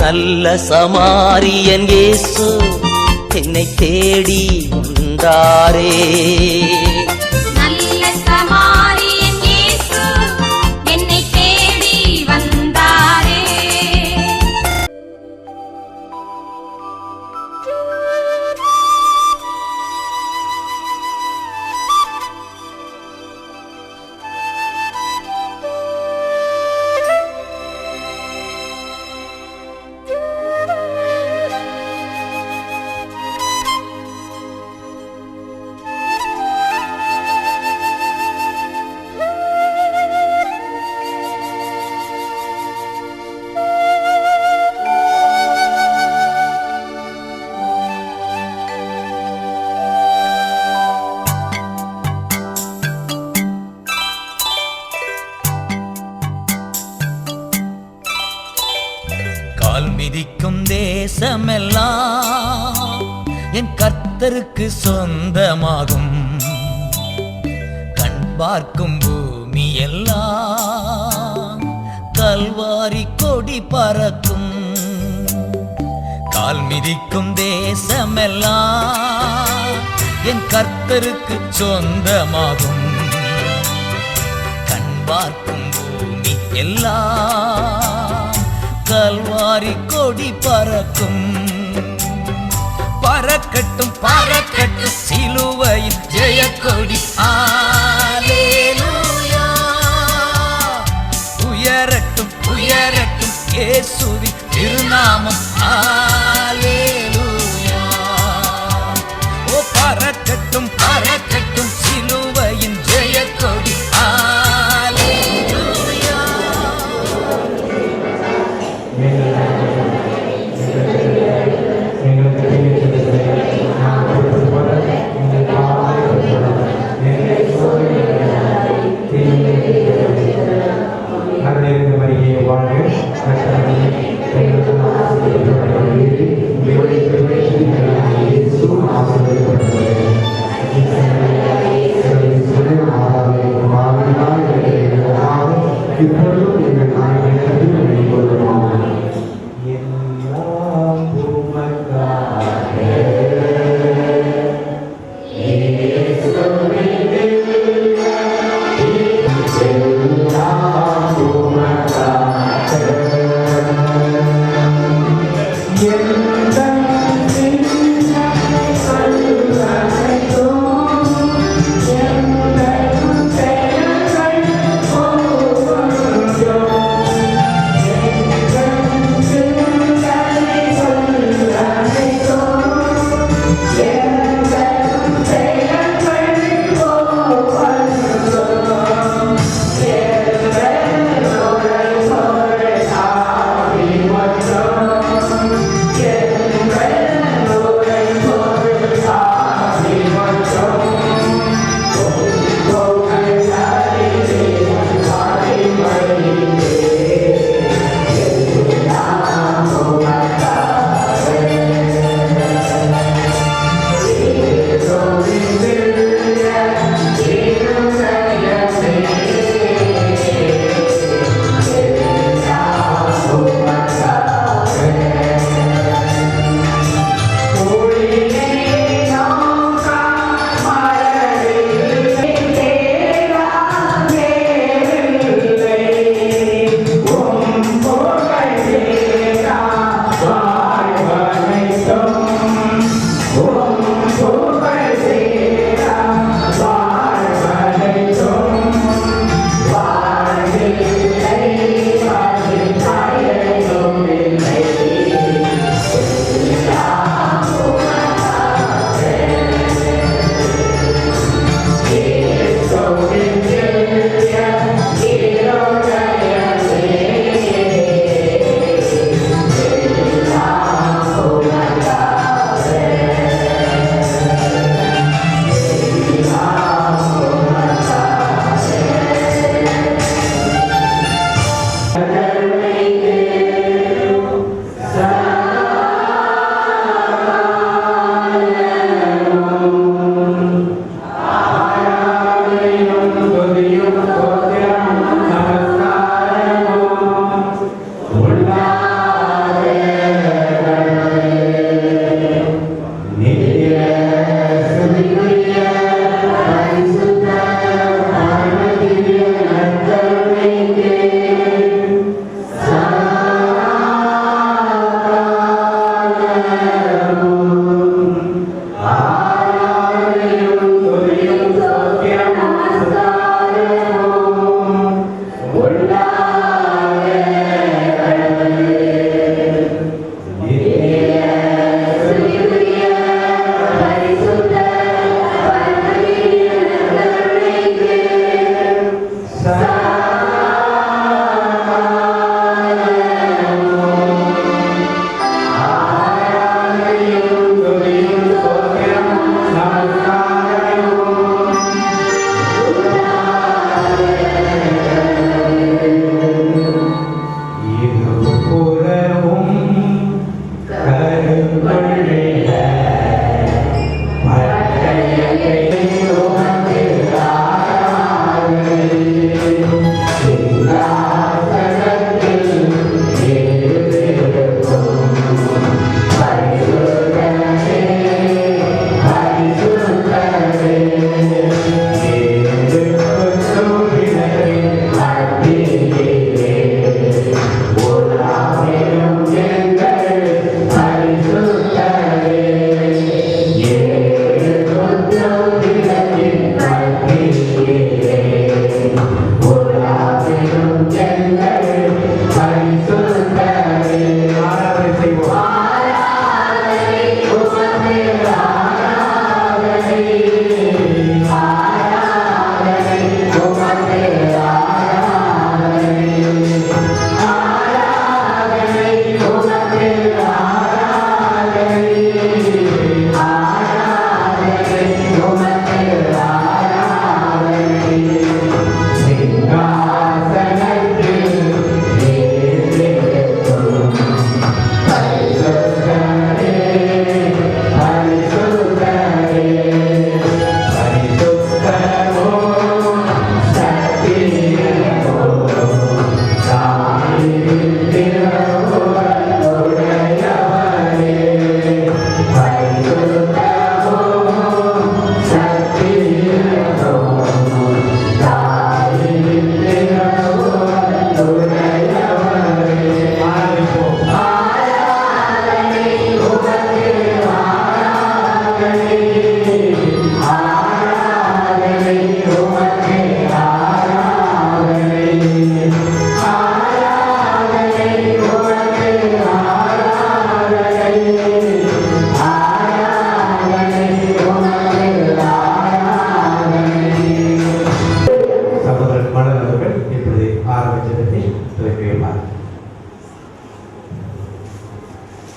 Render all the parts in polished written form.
நல்ல சமாரியன் இயேசு என்னை தேடி வந்தாரே. நல்ல சமாரியன் இயேசு என்னை தேடி வந்தாரே. கால் மிதிக்கும் தேசமெல்லாம் என் கர்த்தருக்கு சொந்தமாகும். கண் பார்க்கும் பூமி எல்லாம் கல்வாரி கொடி பறக்கும். கால் மிதிக்கும் தேசமெல்லாம் என் கர்த்தருக்கு சொந்தமாகும். கண் பார்க்கும் பூமி எல்லாம் கல்வாரி கொடி பறக்கும். பறக்கட்டும் பறக்கட்டும் சிலுவையின் ஜெயக்கொடி. அல்லேலூயா. உயரட்டும் உயரட்டும் இயேசுவின் திருநாமம். அல்லேலூயா. ஓ பறக்கட்டும் பறக்கட்டும் சிலுவையின் ஜெயக்கொடி. வாழ்க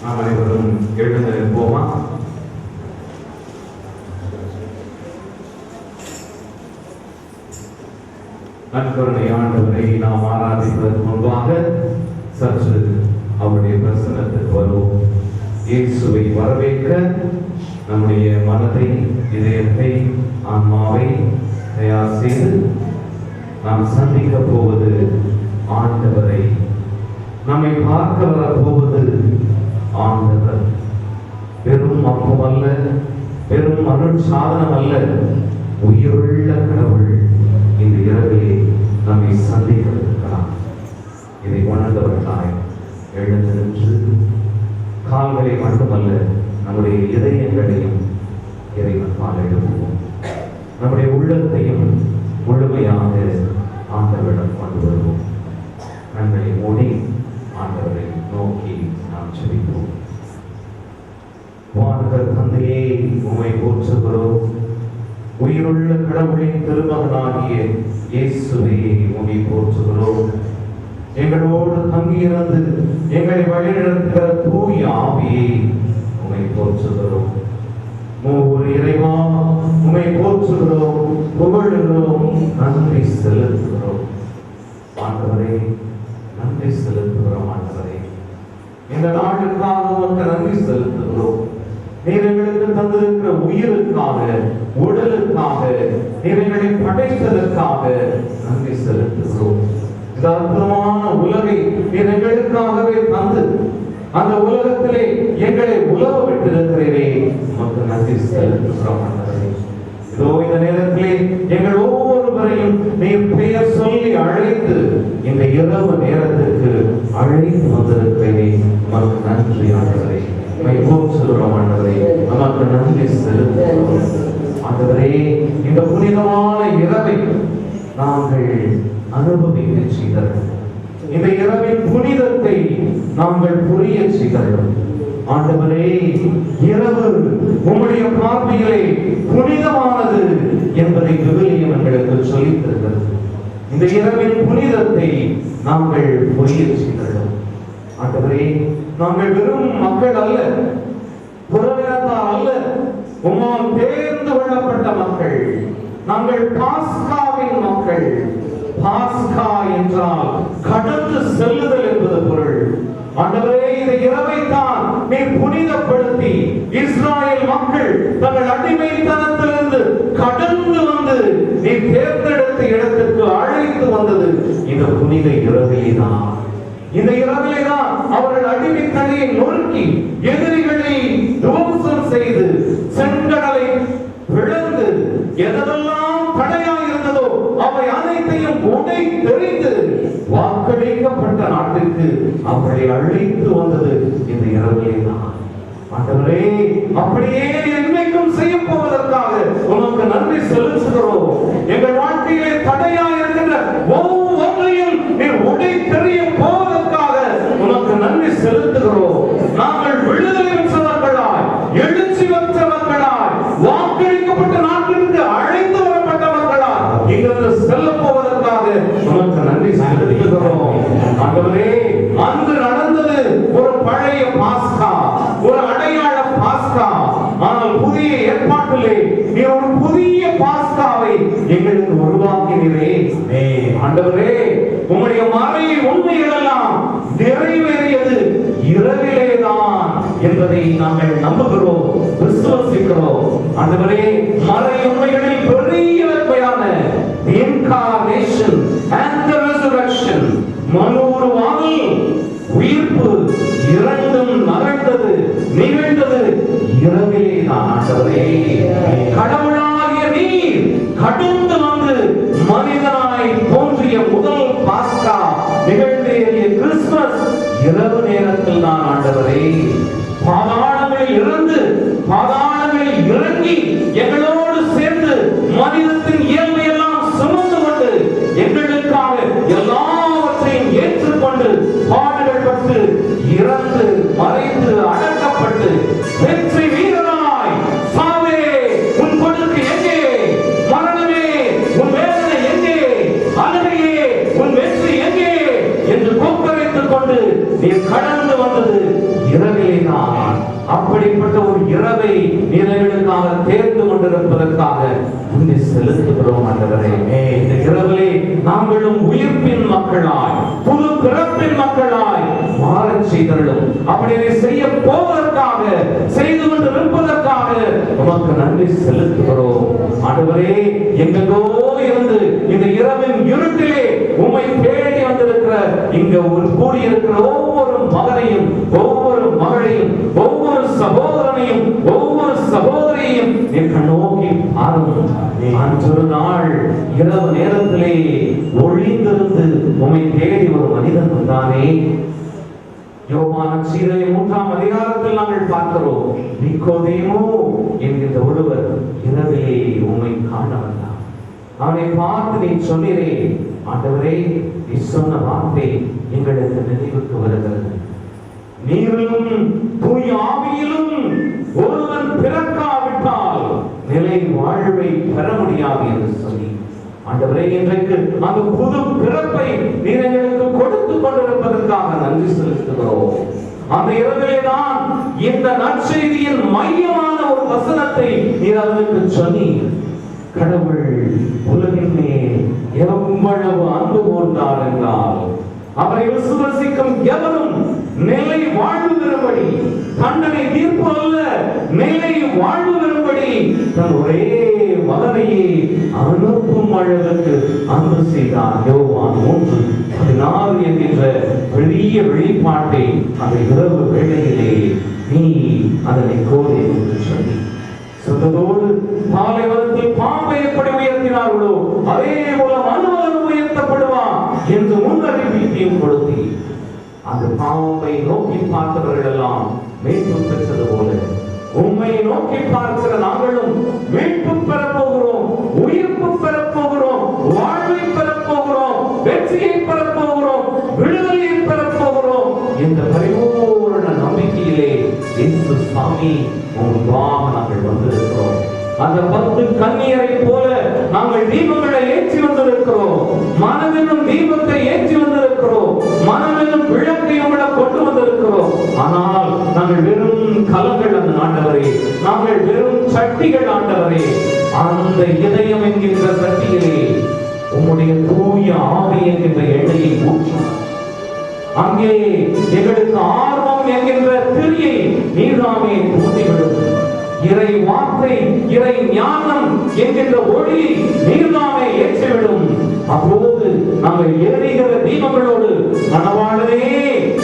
நாம் அனைவரும் எழுந்து நிற்போமா? நற்கருணை ஆண்டவரை நாம் ஆராதிப்பதற்கு முன்பாக சற்று அவருடைய பிரசன்னத்துக்கு வருவோம். இயேசுவை வரவேற்க நம்முடைய மனதை, இதயத்தை, ஆன்மாவை தயார் செய்து நாம் சந்திக்க போவது ஆண்டவரை, நம்மை பார்க்க வரப்போவது ஆண்டவர். பெரும் அப்பம் அல்ல, பெரும் அருள் சாதனம் அல்ல, உயிருள்ள கடவுள் இந்த இரவிலே நம்மை சந்திக்கிறார். இதை உணர்ந்தவர்களாய் எழுந்து நின்று கால்களை மட்டுமல்ல, நம்முடைய இதயங்களையும் இறைவன் பால் எழுப்புவோம். நம்முடைய உள்ளத்தையும் முழுமையாக ஆண்டவரிடம் கொண்டு வருவோம். கண்களை மூடி ஆண்டவரை நோக்கி நாம் ஜெபிப்போம். வானவர் தந்தையே, உம்மை போற்றுகிறோம். உயிருள்ள கடவுளின் திருமகனாகிய இயேசுவை உம்மை போற்றுகிறோம். எங்களோடு தங்கியிருந்து எங்களை வழிநடத்துகிற தூய ஆவியை உம்மை போற்றுகிறோம். மூவர் இறைவா, உம்மை போற்றுகிறோம், புகழுகிறோம், நன்றி செலுத்துகிறோம். ஆண்டவரே, நன்றி செலுத்துகிறோம். ஆண்டவரே, இந்த நாளுக்காக உமக்கு நன்றி செலுத்துகிறோம். நீர் எங்களுக்கு தந்திருக்கிற உயிருக்காக, உடலுக்காக, நீர் எங்களை படைத்ததற்காக நன்றி செலுத்துகிறோம். இந்த அற்புதமான உலகை நீர் எங்களுக்காகவே தந்து அந்த உலகத்திலே எங்களை உலக விட்டிருக்கிறீரே, உமக்கு நன்றி செலுத்துகிறோம். இதோ இந்த நேரத்திலே எங்கள் ஒவ்வொருவரையும் நீர் பெயர் சொல்லி அழைத்து இந்த இரவு நேரத்திற்கு அழைத்து வந்திருக்கிறீரே, உமக்கு நன்றி ஆண்டவரே. போற்றுகிறோம் ஆண்டவரே, நமக்கு நன்றி செலுத்துகிறோம். ஆண்டவரே, இந்த புனிதமான இரவை நாங்கள் அனுபவிக்க செய்தோம். இந்த இரவின் புனிதத்தை நாங்கள் புரிய செய்தோம். ஆண்டவரே, இரவு உம்முடைய பார்வையிலே புனிதமானது என்பதை விவிலியம் எங்களுக்கு சொல்லித் தருகிறது. இந்த இரவின் புனிதத்தை நாங்கள் புரிய செய்தோம். ஆண்டவரே, நாங்கள் வெறும் மக்கள் அல்ல, புறவினத்தார் அல்ல, உம்மால் தேர்ந்து கொள்ளப்பட்ட மக்கள். நாங்கள் பாஸ்காவின் மக்கள். பாஸ்கா என்றால் கடந்து செல்லுதல் என்பது பொருள். ஆண்டவரே, இந்த இரவைத்தான் நீர் புனிதப்படுத்தி இஸ்ராயேல் மக்கள் தங்கள் அடிமைத்தனத்திலிருந்து கடந்து வந்து நீர் தேர்ந்தெடுத்த இடத்திற்கு அழைத்து வந்தது இந்த புனித இரவிலே தான். இந்த இரவிலே தான் அவர்கள் அடிமைத்தனையை நொறுக்கி எதிரிகளை துவம்சம் செய்து செங்கடலை பிளந்து எதெல்லாம் தடையாக இருந்ததோ அவை அனைத்தையும் உடை தெரிந்து வாக்களிக்கப்பட்ட நாட்டுக்கு அவர்களை அழைத்து வந்தது இந்த இரவிலே தான். ஆண்டவரே, அப்படியே என்னைக்கும் செய்ய போவதற்காக உமக்கு நன்றி செலுத்துகிறோம். எங்கள் வாழ்க்கையிலே தடையாக இருக்கின்ற ஒவ்வொன்றையும் நீர் உடை தெரிய போவதற்காக உமக்கு நன்றி செலுத்துகிறோம். நாங்கள் விடுதலை பெற்றவர்களாய், எழுச்சி பெற்றவர்களாய், வாக்களிக்கப்பட்ட நாட்டிற்கு அழைத்து வரப்பட்டவர்களாய் இங்கிருந்து செல்ல போவதற்காக உமக்கு நன்றி செலுத்துகிறோம். ஆண்டவரே, அன்று நடந்தது ஒரு பழைய பாஸ்கா, ஒரு அடையாள பாஸ்கா. ஆனால் புதிய ஏற்பாட்டிலே நீ ஒரு புதிய பாஸ்காவை எங்களுக்கு உருவாக்கினீரே. ஆண்டவரே, உம்முடைய மறை உண்மைகள் எல்லாம் நிறைவேறியது இரவிலேதான் என்பதை நாங்கள் நம்புகிறோம், விசுவசிக்கிறோம். ஆண்டவரே, மறை உண்மைகளில் பெரிய உண்மையான incarnation and the resurrection, மறுஉருவாகல், உயிர்ப்பு இரண்டும் நடந்தது, நிகழ்ந்தது இரவிலே தான். ஆண்டவரே, கடவுளாகிய நீர் கடந்து வந்து மனிதனாய் தோன்றிய முதல் பாஸ்கா நிகழ்ந்தேறிய கிறிஸ்துமஸ் இரவு நேரத்தில் தான். ஆண்டவரே, பாதாளங்களில் இருந்து பாதாளங்களில் இறங்கி எங்களோடு சேர்ந்து மனிதத்தின் இயல்பை எல்லாம் சுமந்து கொண்டு எங்களுக்காக எல்லாவற்றையும் ஏற்றுக்கொண்டு பாடுகள் பட்டு இறந்து மறைந்து அடக்கப்பட்டு வெற்றி வீரனாய், சாவே உன் கொடுக்கு எங்கே, மரணமே உன் வேதனை எங்கே, அழுகையே உன் வெற்றி எங்கே என்று கொக்கரைத்துக் கொண்டு நீர் கடந்து வந்தது இரவிலே இருக்கிறார். அப்படிப்பட்ட ஒரு இரவை நீர்களுக்காக தேர்ந்து கொண்டிருப்பதற்காக நன்றி செலுத்துகிறோம் ஆண்டவரே. இந்த இரவிலே நாங்களும் உயிர்ப்பின் மக்களாய், புது பிறப்பின் மக்களாய் மாறச் செய்தருளும். அப்படி செய்ய போவதற்காக, செய்து கொண்டு இருப்பதற்காக உமக்கு நன்றி செலுத்துகிறோம் ஆண்டவரே. எங்கோ இருந்து இந்த இரவின் இருட்டிலே உம்மை தேடி வந்திருக்கிற இங்க ஒரு கூடியிருக்கிற ஒவ்வொரு மகனையும், ஒவ்வொரு மகளையும், ஒவ்வொரு சகோதரனையும், ஒவ்வொரு சகோதரியையும் நோக்கி பாரும். அன்றொரு நாள் இரவு நேரத்திலே ஒளிந்திருந்து உம்மை தேடி ஒரு மனிதன் வந்தானே. யோவான் நற்செய்தியை 3ஆம் அதிகாரத்தில் நாங்கள் பார்க்கிறோம். நிக்கோதேமு என்கிற ஒருவர் இரவிலே உம்மை காண வந்தார். அவனை பார்த்து நீ சொன்னீரே, ஆண்டவரே, நீ சொன்ன வார்த்தை எங்களுக்கு நினைவுக்கு வருகிறது. நீரிலும் தூய ஆவியிலும் ஒருவன் பிறக்காவிட்டால் நிலை வாழ்வை பெற முடியாது என்று சொல்லி, ஆண்டவரே, இன்றைக்கு அந்த புது பிறப்பை நீர் எங்களுக்கு கொடுத்து கொண்டிருப்பதற்காக நன்றி செலுத்துகிறோம். அந்த இரவிலே தான் இந்த நற்செய்தியின் மையமான ஒரு வசனத்தை நீர் அவருக்கு சொல்லி, கடவுள் உலகின் மேல் எவ்வளவு அன்பு கூர்ந்தார் என்றால் அவரை விசுவாசிக்கும் எவரும் நிலை வாழ்வு பெறும்படி, தண்டனை தீர்ப்பு அல்ல, நிலை வாழ்வு பெறும்படி தன் ஒரே மகனையே அனுப்பும் அளவுக்கு அன்பு செய்தார். யோவான் 3:14 என்கின்ற பெரிய வெளிப்பாட்டை அந்த இரவு வேளையிலே நீ அதனை கோரி என்று சொல்லி சொன்னதோடு, பாலைவனத்தில் பாம்பை எப்படி உயர்த்தினார்களோ அதே போல மனுமகன் உயர்த்தப்படுவான் என்று முன்னறிவிப்பையும் கொடுத்தி, அந்த பாம்பை நோக்கி பார்த்தவர்கள் எல்லாம் மீட்பு பெற்றது போல உம்மை நோக்கி பார்க்கிற நாங்களும் மீட்பு பெறப் போகிறோம், உயிர்ப்பு பெறப் போகிறோம், வாழ்வை பெறப் போகிறோம், வெற்றியை பெறப் போகிறோம், விடுதலையை பெறப் போகிறோம். இந்த பரிபூரண நம்பிக்கையிலே இயேசு சுவாமி உங்களுக்காக நாங்கள் வந்திருக்கிறோம். அந்த 10 கன்னியரை போல நாங்கள் தீபங்களை ஏற்றி வந்திருக்கிறோம். மனமெனும் தீபத்தை ஏற்றி வந்திருக்கிறோம். மனமெனும் விளக்கை உங்களை கொண்டு வந்திருக்கிறோம். ஆனால் நாங்கள் வெறும் கலங்கள் அந்த ஆண்டவரே, நாங்கள் வெறும் சட்டிகள் ஆண்டவரே. அந்த இதயம் என்கின்ற சட்டியிலே உம்முடைய தூய ஆவி என்கின்ற எண்ணெயை ஊற்றி, அங்கே எங்களுக்கு ஆர்வம் என்கின்ற திரியை நீராமே தூண்டிவிடும். இறை வார்த்தை, இறை ஞானம் என்கின்ற ஒளி நீர்தாமே ஏற்றிவிடும். அப்போது நாங்கள் எரிகிற தீபங்களோடு மணவாளனே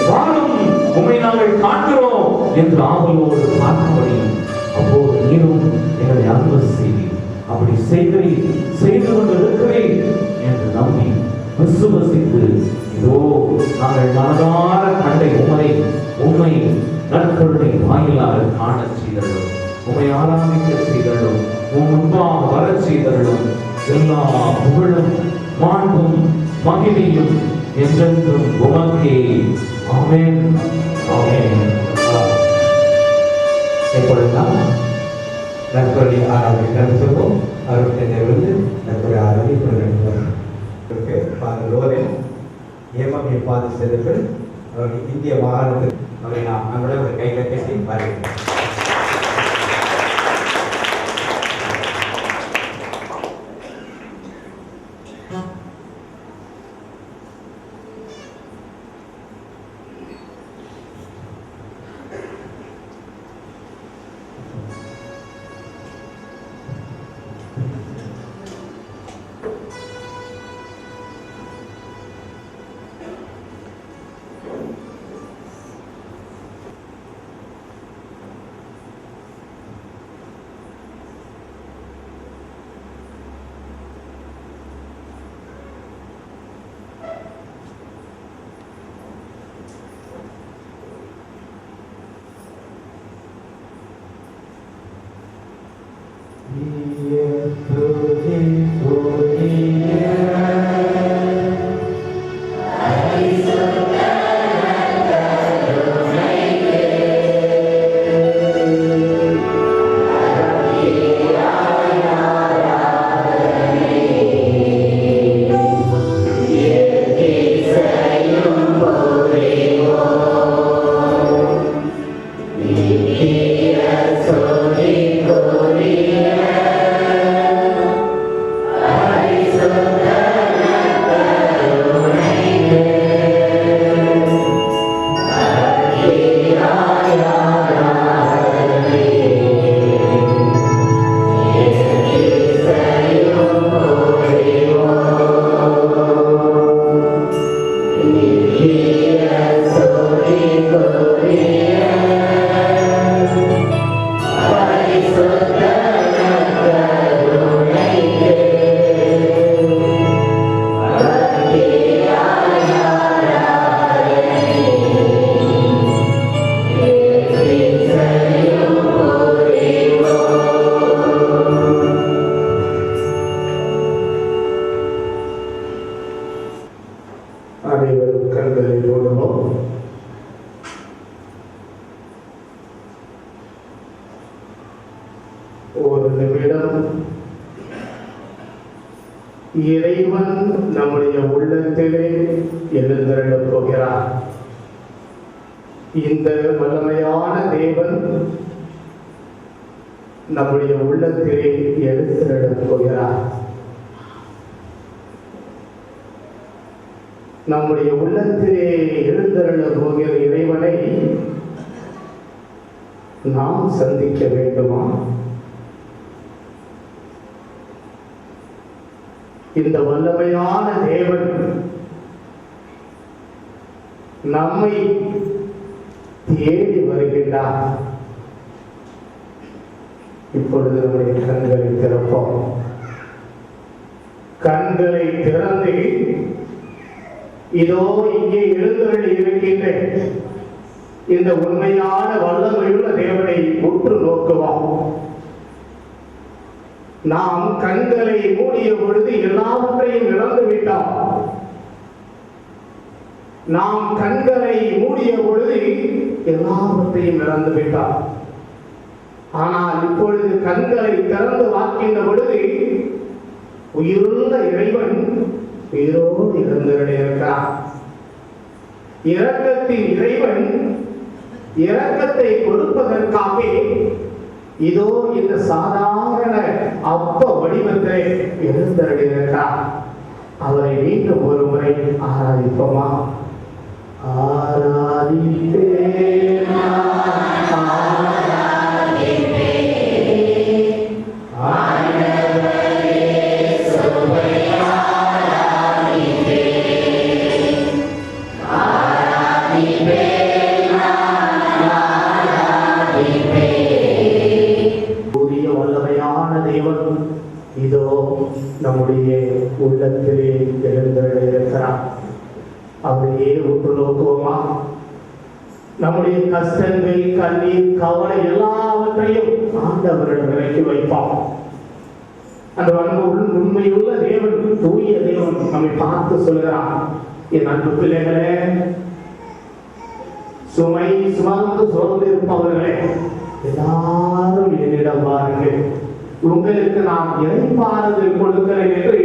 வாழும் உம்மை நாங்கள் காண்கிறோம் என்று ஆவலோடு பார்க்கும்படி அப்போது நீரும் எங்களை அன்பு செய்தி, அப்படி செய்து கொண்டு இருக்கிறேன் என்று நம்பி விசுவசித்து, இதோ நாங்கள் மனதார கண்டை உம்மை நற்கருணை வாயிலாக காண செய்தருளும், உம்மை ஆராதிக்க செய்தருளும், உம் முன்பாக வரச் செய்தருளும். எல்லா புகழும் மாண்பும் மகிமையும் என்றென்றும் உமக்கே. ஆமென், ஆமென். எப்பொழுதுதான் நற்கருணை ஆராதனை கடந்து சொல்வோம். அருட்தந்தையிலிருந்து நற்கருணை ஆராதனை கொண்டிருக்கிறோம். லோரன் ஏமம் பாதி செல்வர்கள் அவர்கள் இந்திய மாகாணத்தில் அவரை நாம் நம்மளோட ஒரு கையில் கட்டி பாருங்கள். ஒரு நிமிடம் இறைவன் நம்முடைய உள்ளத்திலே எழுந்தருளப் போகிறார். இந்த வல்லமையான தேவன் நம்முடைய உள்ளத்திலே எழுந்தருளப் போகிறார். நம்முடைய உள்ளத்திலே எழுந்தருளப் போகிற இறைவனை நாம் சந்திக்க வேண்டுமா? இந்த வல்லமையான தேவன் நம்மை தேடி வருகின்றார். இப்பொழுது நம்முடைய கண்களை திறப்போம். கண்களை திறந்து இதோ இங்கே எழுந்தருளி இருக்கின்ற இந்த உண்மையான வல்லமையுள்ள தேவனை உற்று நோக்குவோம். நாம் கண்களை மூடிய பொழுது எல்லாவற்றையும் இழந்து விட்டோம். நாம் கண்களை மூடிய பொழுது எல்லாவற்றையும் இழந்து விட்டோம். ஆனால் இப்பொழுது கண்களை திறந்து பார்க்கின்ற பொழுது உயிருள்ள இறைவன் உயிரோடு இருந்திருக்கிறார். இரக்கத்தின் இறைவன் இரக்கத்தை கொடுப்பதற்காக இதோ இந்த சாதாரண அப்ப வடிவத்தை எழுந்தருளியிருக்கிறார். அவரை மீண்டும் ஒரு முறை ஆராதிப்போமா? இதோ நம்முடைய உள்ளத்திலே எழுந்திருக்கிறார். அவரையே உற்று நோக்குவோமா? நம்முடைய கஷ்டங்கள், கண்ணீர், கவலை எல்லாவற்றையும் ஆண்டவரிடம் இறக்கி வைப்போம். அந்த உண்மையுள்ள தேவன், தூய தேவன் நம்மை பார்த்து சொல்கிறார், என் அன்பு பிள்ளைகளே, சுமை சுமந்து சோர்ந்து இருப்பவர்களே, எல்லாரும் என்னிடம் வாருங்கள், உங்களுக்கு நான் இறைப்பாறுதல் கொடுக்கிறேன் என்று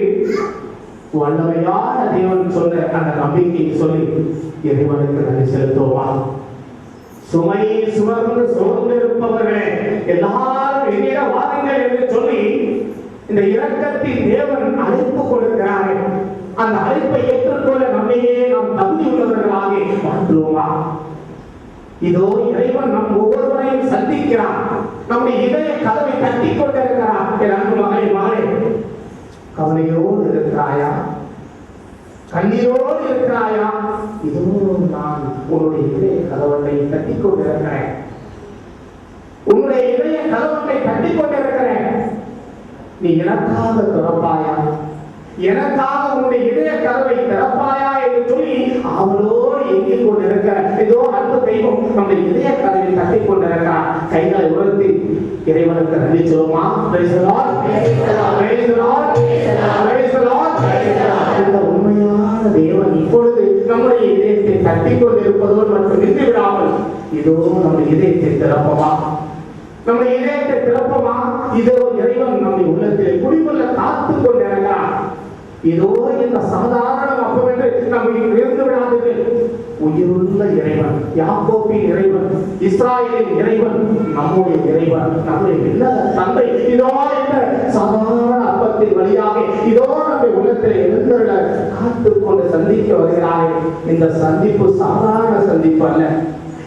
வல்லமையான தேவன் சொன்ன அந்த நம்பிக்கையை சொல்லி இறைவனுக்கு நன்றி செலுத்துவோமா? சுமையை சுமந்து சோர்ந்து இருப்பவர்களே, எல்லாரும் என்னிடம் வாருங்கள் என்று சொல்லி இந்த இரக்கத்தின் தேவன் அழைப்பு கொடுக்கிறார். அந்த அழைப்பை ஏற்றுக்கொள்ள நம்மையே நாம் தகுதி உள்ளவர்களாக மாற்றுவோமா? இதோ இறைவன் நம் ஒவ்வொருவரையும் சந்திக்கிறார். நம்முடைய இதய கதவை தட்டி கொண்டிருக்கிறார். என் அன்பு மகளே, மகளே, கவலையோடு இருக்கிறாயா? கண்ணீரோடு இருக்கிறாயா? இதோ நான் உன்னுடைய இதய கதவத்தை தட்டி கொண்டிருக்கிறேன். உன்னுடைய இதய கதவத்தை தட்டி கொண்டிருக்கிறேன். நீ எனக்காக திறப்பாயா? எனக்காக உன்னுடைய இதய கதவை திறப்பாயா என்று சொல்லி அவளோடு எங்கிக் கொண்டிருக்கிற இதோ அன்பு தெய்வம் நம்முடைய இதய கதவை தட்டி கொண்டிருக்கிறார். கைகளை உயர்த்தி இறைவனுக்கு நன்றி சொல்லுமா? இந்த உண்மையான தேவன் இப்பொழுது நம்முடைய இதயத்தை தட்டி கொண்டிருப்பதோடு மட்டும் நின்று விடாமல் இதோ நம்முடைய இதயத்தை திறப்பமா? நம்முடைய இதயத்தை திறப்பமா? இதோ இறைவன் நம்முடைய உள்ளத்தில் குடிகொள்ள காத்துக் கொண்டிருக்கிறார். இதோ இந்த சாதாரண அப்பம் என்று நம்ம இருந்து விடாதீர்கள். உயிருள்ள இறைவன், யாக்கோபின் இறைவன், இஸ்ராயேலின் இறைவன், நம்முடைய இறைவன், நம்முடைய விண்ணக தந்தை இதோ இந்த சாதாரண அப்பத்தின் வழியாக இதோ நம்முடைய உள்ளத்தில் எழுந்தருள காத்துக் கொண்டு சந்திக்க வருகிறார்கள். இந்த சந்திப்பு சாதாரண சந்திப்பு அல்ல.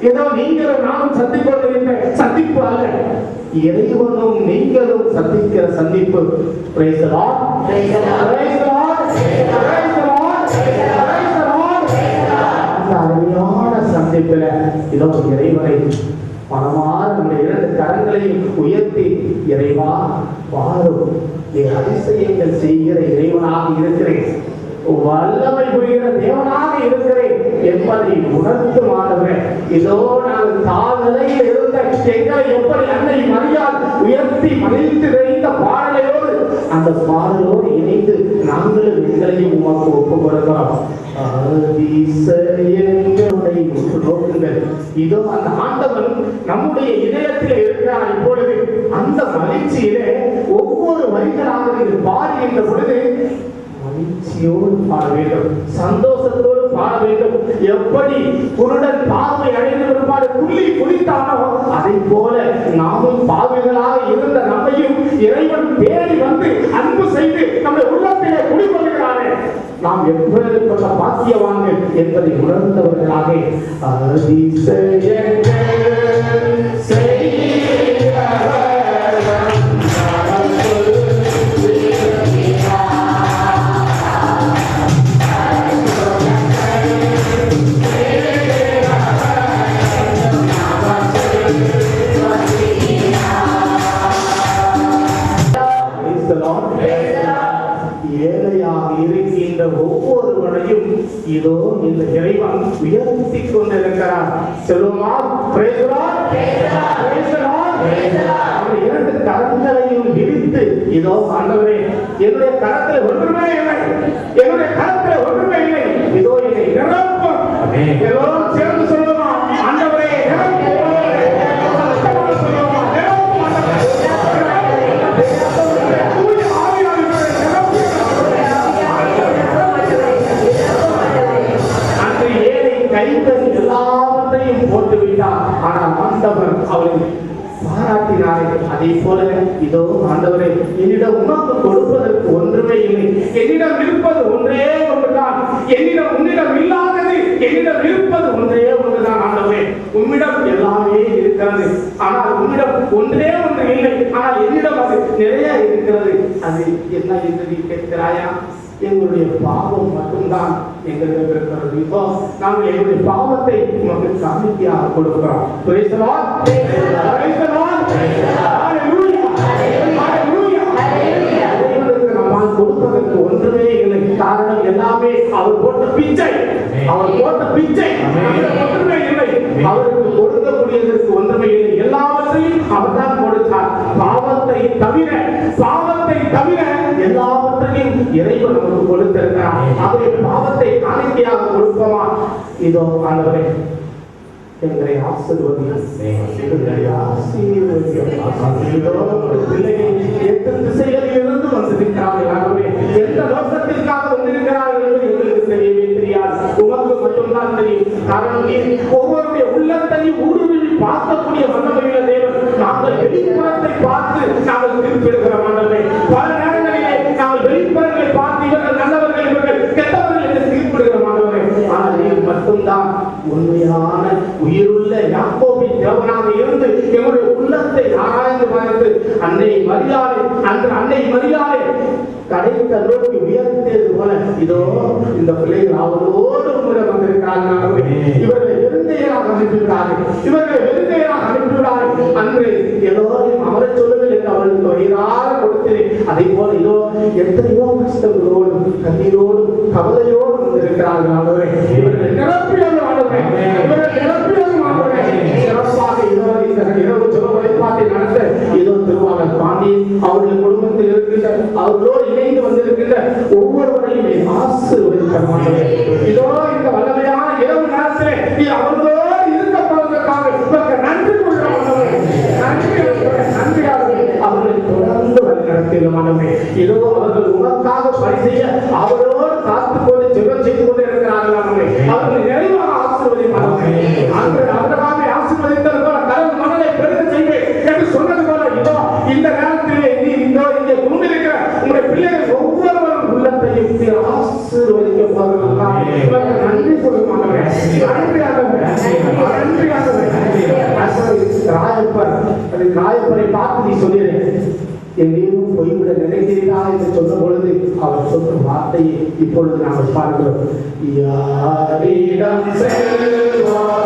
ஏதோ நீங்களும் நானும் சந்திக்க கொண்டிருந்த சந்திப்பு அல்ல. இறைவனும் நீங்களும் சந்திக்கிற சந்திப்பு. Praise the Lord. Praise the Lord. Praise the Lord. Praise the Lord. Praise the Lord. அந்த அருமையான சந்திப்பில் இதோ இறைவனை மனமாற நம்முடைய இரண்டு கரங்களையும் உயர்த்தி இறைவா வாரும், நீ அதிசயங்கள் செய்கிற இறைவனாக இருக்கிறேன், வல்லமை புரிகிற தேவனாக இருக்கிறேன் என்பதை உணர்த்துமாறுவேன். இதோ நாங்கள் தாழ்நிலையில் இருந்த எங்களை எப்படி அன்னை மரியாள் உயர்த்தி மகிழ்ந்து நிறைந்த பாடலையோடு அந்த பாடலோடு இணைந்து நாங்களும் எங்களையும் உமக்கு ஒப்பு கொடுக்கிறோம். அதிசயங்களை கொடுங்கள். இதோ அந்த ஆண்டவன் நம்முடைய இதயத்தில் இருக்கிறார். இப்பொழுது அந்த மகிழ்ச்சியிலே ஒவ்வொரு வரிகளாக நீங்கள் பாடுகின்ற பொழுது மகிழ்ச்சியோடு பாட வேண்டும், சந்தோஷத்தோடு பாட வேண்டும். எப்படி குருடன் பார்வை அடைந்து பிற்பாடு துள்ளி குதித்தானோ அதை போல நாமும் பார்வைகளாக இருந்த நம்மையும் இறைவன் தேடி வந்து அன்பு செய்து நம்முடைய உள்ளத்திலே குடிகொள்கிறானே, நாம் எப்படிப்பட்ட பாக்கியவான்கள் என்பதை உணர்ந்தவர்களாக ஏழையாக இருக்கின்ற ஒவ்வொருவரையும் இதோ இந்த இறைவன் உயர்த்தி கொண்டிருக்கிறார். செல்வமா இரண்டு கரங்களையும் விரித்து இதோ ஆண்டவரே, என்னுடைய கரத்தில் ஒன்றுமே இல்லை, என்னுடைய கரத்தில் ஒன்றுமே இல்லை, இதோ என்னை நிரப்பும். எல்லோரும் சேர்ந்து சொல்லுமா, ஆண்டவரே கைத்தறி எல்லாவற்றையும் போட்டு விட்டார். ஆனால் ஆண்டவர் அவரை பாராட்டினாரே. அதே போல இதோ ஆண்டவரே, என்னிடம் உனக்கு கொடுப்பதற்கு ஒன்றுமே இல்லை, என்னிடம் இருப்பது ஒன்றே ஒன்றுதான், என்னிடம் உன்னிடம் இல்லாதது என்னிடம் இருப்பது ஒன்றே ஒன்றுதான். ஆண்டவரே, உன்னிடம் எல்லாமே இருக்கிறது, ஆனால் உன்னிடம் ஒன்றே ஒன்று இல்லை, ஆனால் என்னிடம் அது நிறைய இருக்கிறது. அது என்ன என்று நீ கேட்கிறாயா? எங்களுடைய பாவம் மட்டும்தான் எங்களிடம் இருக்கிறது. இப்போ நாங்கள் எங்களுடைய பாவத்தை உமக்கு காணிக்கையாக கொடுக்கிறோம். நம்மால் கொடுப்பதற்கு ஒன்றுமே இல்லை. காரணம் எல்லாமே அவர் போட்ட பிச்சை, அவர் போட்ட பிச்சை. ஒன்றுமே இல்லை, அவருக்கு கொடுக்கக்கூடியதற்கு ஒன்றுமே இல்லை. எல்லாவற்றையும் அவர் தான் கொடுத்தார். பாவத்தை தவிர எல்லாவற்றையும் இறைவன் நமக்கு கொடுத்திருக்கிறார். ஆகவே பாவத்தை காணிக்கையாக கொடுப்போமா? இதோ ஆண்டவரே, எங்களை ஆசீர்வதியும். பிள்ளைகள் எட்டு திசைகளில் இருந்து வந்திருக்கிறார்கள். ஆகவே எந்த நோக்கத்திற்காக வந்திருக்கிறார்கள் என்று எங்களுக்கு தெரியவே தெரியாது, உமக்கு மட்டும்தான் தெரியும். காரணம் ஒவ்வொருடைய உள்ளத்தையும் ஊடுருவி பார்க்கக்கூடிய வல்லமையுள்ள தேவன். நாங்கள் வெளிப்புறத்தை பார்த்து நாங்கள் திருப்பிடுகிற மன்னரை பல நேரங்களிலே நாங்கள் வெளிப்புறங்களை பார்த்து இவர்கள் நல்லவர்கள் இவர்கள் கெட்டவர்கள் என்று தீர்ப்பிடுகிற மாணவரை. ஆனால் நீர் மட்டும்தான் உண்மையான உயிருள்ள யாக்கோபின் தேவனாக இருந்து எங்களுடைய உள்ளத்தை ஆராய்ந்து பார்த்து அன்னை மரியாதை கடைத்த நோக்கி உயர்த்தியது போல இதோ இந்த பிள்ளைகள் அவரோடு கூட வந்திருக்கிறார்கள். இவர்களை வெறுந்தையராக அனுப்பிவிடார்கள். அன்று எல்லோரையும் அவரை சொல்லுங்கள் என்று அவர்களுக்கு வயிறார கொடுத்தேன். அதே போல இதோ எத்தனையோ கஷ்டங்களோடு கண்ணீரோடு கவலையோடு வந்திருக்கிறார்கள். இவர்களை நிரப்பியது சிறப்பாக இரவு ஜெப வழிபாட்டை நடத்த இதோ திருவாளர் பாண்டி அவருடைய குடும்பத்தில் இருக்கின்ற அவர்களோடு இணைந்து வந்திருக்கின்ற ஒவ்வொருவரையும் ஆசீர்வதிப்பார். இதோ இந்த வல்லமையான இரவு நேரத்திலே நீ அவர்களோடு இருக்கப்போவதற்காக நன்றி அவர்களை தொடர்ந்து வழிநடத்தியமானவே. இதோ அவர்கள் உனக்காக பணி செய்ய அவரோடு காத்துக் கொண்டு ஜெபம் செய்து கொண்டு இருக்கிறார்கள். அவர்களை நிறைவாக ஆசீர்வதிப்பார்கள். அவர்களாக ஆசீர்வதித்தது போல கடவுள் மனதை பெருக செய்வேன் என்று சொன்னது போல இதோ இந்த நேரத்திலே இங்கே கொண்டிருக்கிற உங்களுடைய பிள்ளைகள் ஒவ்வொருவரும் உள்ளத்தையும் ஆசீர்வதிக்கப்படுவதற்காக நன்றி சொல்லுமானவே. ராயப்பரை பார்த்து நீ சொல்லிடுறேன், எங்கேயும் போய்விட நினைக்கிறீரா என்று சொன்ன பொழுது அவர் சொன்ன வார்த்தையை இப்பொழுது நாங்கள் பார்க்கிறோம். யாரிடம் செல்வோம்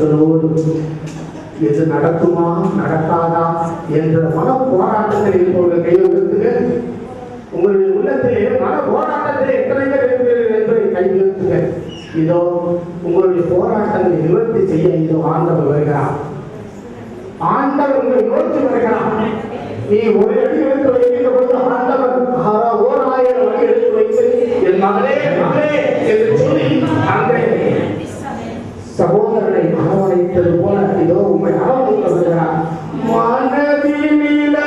உங்களோடு எது நடக்குமா நடக்காதா என்ற மன போராட்டத்தில் இருப்பவர்கள் கையெழுத்துங்க. உங்களுடைய உள்ளத்திலே மன போராட்டத்திலே எத்தனை பேர் இருக்கிறீர்கள் என்பதை கையெழுத்துங்க. இதோ உங்களுடைய போராட்டங்களை நிவர்த்தி செய்ய இதோ ஆண்டவர் வருகிறார். ஆண்டவர் உங்களை நோக்கி வருகிறார். நீ ஒரு அடி எடுத்து வைக்கின்ற பொழுது ஆண்டவர் 1000 அடி எடுத்து வைத்து என் மகளே மகளே என்று சொல்லி அங்கே சகோதரனை அரவணைத்தது போல இதோ உண்மை அரவணைத்து வருகிறார். மனதினிலே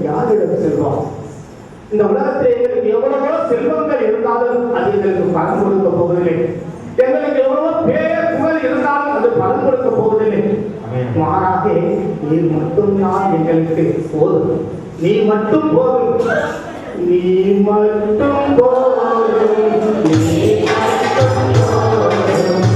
யாரிடம் செல்வோம்? இந்த உலகத்தில் எங்களுக்கு எவ்வளவோ செல்வங்கள் இருந்தாலும் அது எங்களுக்கு பலன் கொடுக்க போவதில்லை. எங்களுக்கு எவ்வளவோ பேர் புகழ் இருந்தாலும் அது பலன் கொடுக்க போவதில்லை. மாறாக நீ மட்டும்தான் எங்களுக்கு போதும். நீ மட்டும் போதும். நீ மட்டும் போதும். நீ மட்டும் போதும்.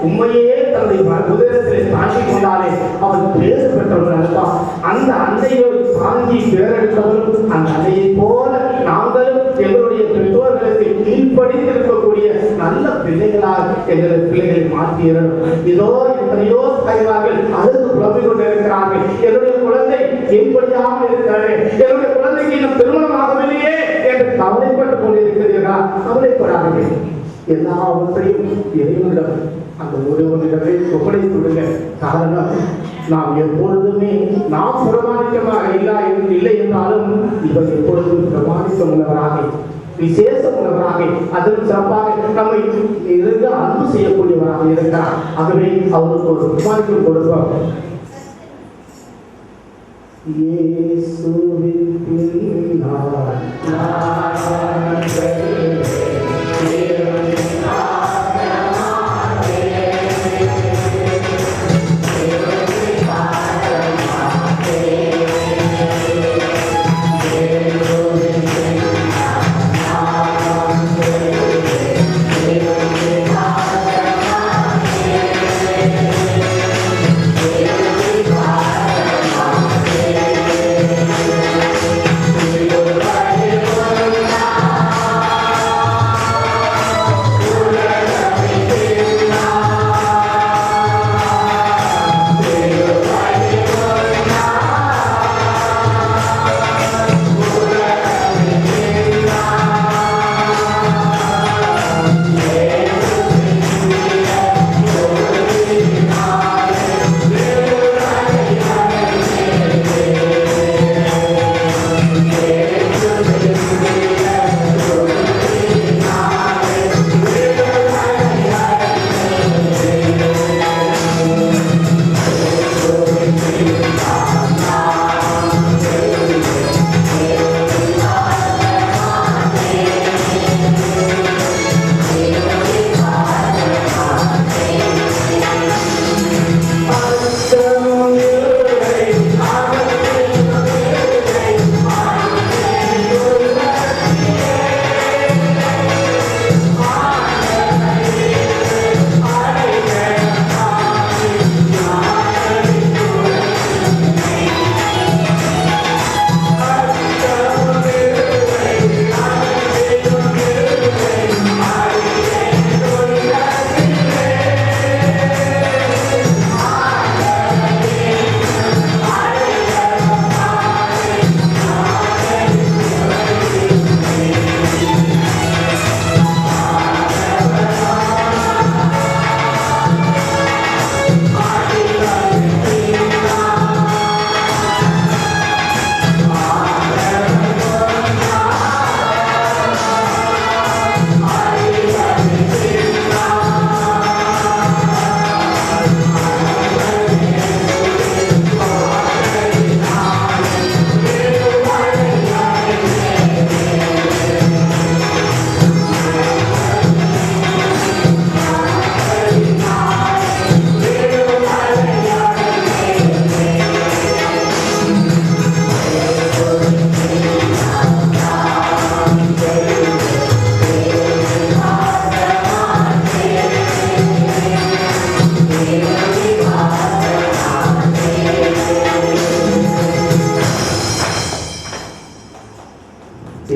உண்மையே தன்னுடைய உதயத்தில் தாங்கி கொண்டாலே அவன் பேறு பெற்றவன் அல்லவா? அந்த அன்னையை தாங்கி பேரெடுத்தவன் அந்த அன்னையை போல நாங்களும் எங்களுடைய பெற்றோர்களுக்கு கீழ்ப்படித்திருக்கக்கூடிய நல்ல பிள்ளைகளாக எங்களுடைய பிள்ளைகளை மாற்றியறோம். இதோ எத்தனையோ தாய்மார்கள் அழுது புலம்பிக் கொண்டிருக்கிறார்கள். என்னுடைய குழந்தை எப்படியாக இருக்கிறது, என்னுடைய குழந்தைக்கு இன்னும் திருமணம் ஆகவில்லையே என்று கவலைப்பட்டுக் கொண்டிருக்கிறீர்களா? கவலைப்படாதீர்கள். எல்லாவற்றையும் இறைவனிடம் அந்த ஒருவனிடமே ஒப்படைத்து விடுங்க. காரணம், நாம் எப்பொழுதுமே நாம் பிரமாணிக்கமாக இல்லை என்றாலும் இவர் எப்பொழுதும் பிரமாணிக்கம் உள்ளவராக, விசேஷம் உள்ளவராக, அதில் சிறப்பாக நம்மை இருந்து அன்பு செய்யக்கூடியவராக இருக்கிறார். ஆகவே அவருக்கு ஒரு பிரமாணிக்கம் கொடுப்பார்.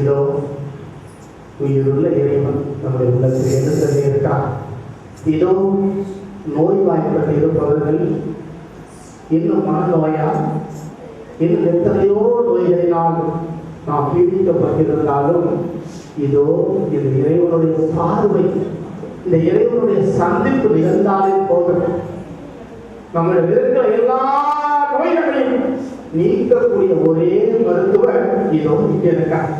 இதோ உயிருள்ள இறைவன் நம்முடைய உள்ளத்தில் எழுந்தே இருக்கிறார். இதோ நோய்வாய்ப்பட்டு இருப்பவர்கள், இன்னும் மனநோயா, இன்னும் எத்தனையோ நோய்களினால் நாம் பீடிக்கப்பட்டிருந்தாலும் இதோ இந்த இறைவனுடைய பார்வை, இந்த இறைவனுடைய சந்திப்பு நிகழ்ந்தாலே போதும், நம்முடைய இருக்கிற எல்லா நோய்களையும் நீக்கக்கூடிய ஒரே மருத்துவர் இதோ இங்கே இருக்கார்.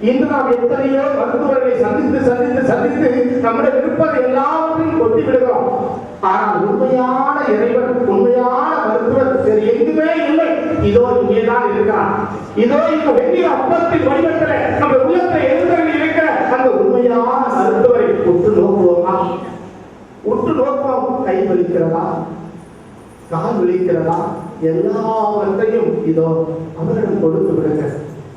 இன்று நாம் எத்தனையோ மருத்துவர்களை சந்தித்து நம்முடைய விருப்பத்தை எல்லாவற்றையும் கொட்டி விடுகிறோம். ஆனால் உண்மையான இறைவன், உண்மையான மருத்துவர் வேறு எங்குமே இல்லை. இதோ இங்கேதான் இருக்கிறார். இதோ இந்த வெள்ளி அப்பத்தின் வடிவத்தில் நம்ம உள்ளத்தை எழுந்தவர்கள் இருக்கிற அந்த உண்மையான மருத்துவரை உற்று நோக்குவோமா? உற்று நோக்குவோம். கை வலிக்கிறதா, கால் வலிக்கிறதா, எல்லாவற்றையும் இதோ அவரிடம் கொடுத்து விடுங்க.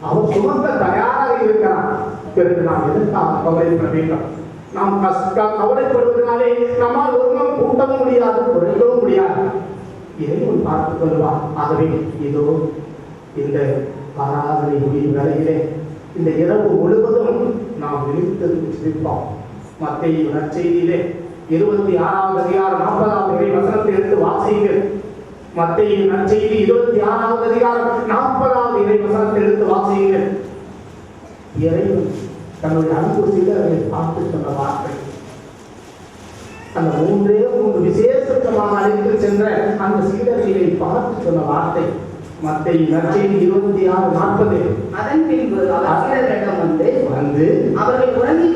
அவர் சுமந்த தயாராக இருக்கிறார். பிறகு நாம் எதற்காக கவலைப்பட வேண்டும்? நாம் கவலைப்படுவதனாலே நம்மால் ஒருவரும் கூட்டவும் முடியாது, குறைக்கவும் முடியாது. இறைவன் பார்த்துக் கொள்வார். ஆகவே இதோ இந்த ஆராதனை முடியும் வேளையிலே இந்த இரவு முழுவதும் நாம் விழித்திருந்து சிரிப்போம். மத்தேயு நற்செய்தியிலே 26வது அதிகாரம் 40வது வசனத்தை எடுத்து வாசியுங்கள். மத்தேயு நற்செய்தி 26வது அதிகாரம் 40வது வசனத்தை எடுத்து வாசியுங்கள். இறைவன் தன்னுடைய அன்பு சீடர்களை பார்த்து சொன்ன வார்த்தை, அந்த 3 விசேஷமாக அழைத்து சென்ற அந்த சீடர்களை பார்த்து சொன்ன வார்த்தை மத்தேயு நற்செய்தி 26:40. அதன் பின்பு அவர் சீடர்களிடம் வந்து அவர்கள் உறங்கிக்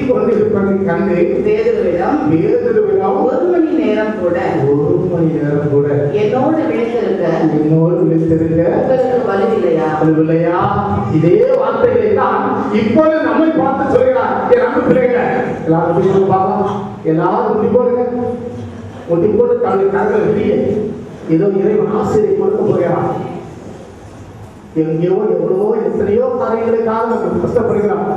கொண்டிருப்பதைக் கண்டு பேதுருவிடம் 1 மணி நேரம் கூட என்னோடு விழித்திருக்க உங்களுக்கு வலுவில்லையா? இதே வார்த்தைகளை தான் இப்போது நம்மை பார்த்து சொல்கிறார். என் அன்பு பிள்ளைகளை எல்லாரும் முட்டி போட்டு கண்கள் வெளியே ஏதோ இறைவன் ஆசிரியை கொடுக்க போகிறார். எங்கேயோ எவ்வளவோ எத்தனையோ காரியங்களுக்காக நம்ம கஷ்டப்படுகிறோம்.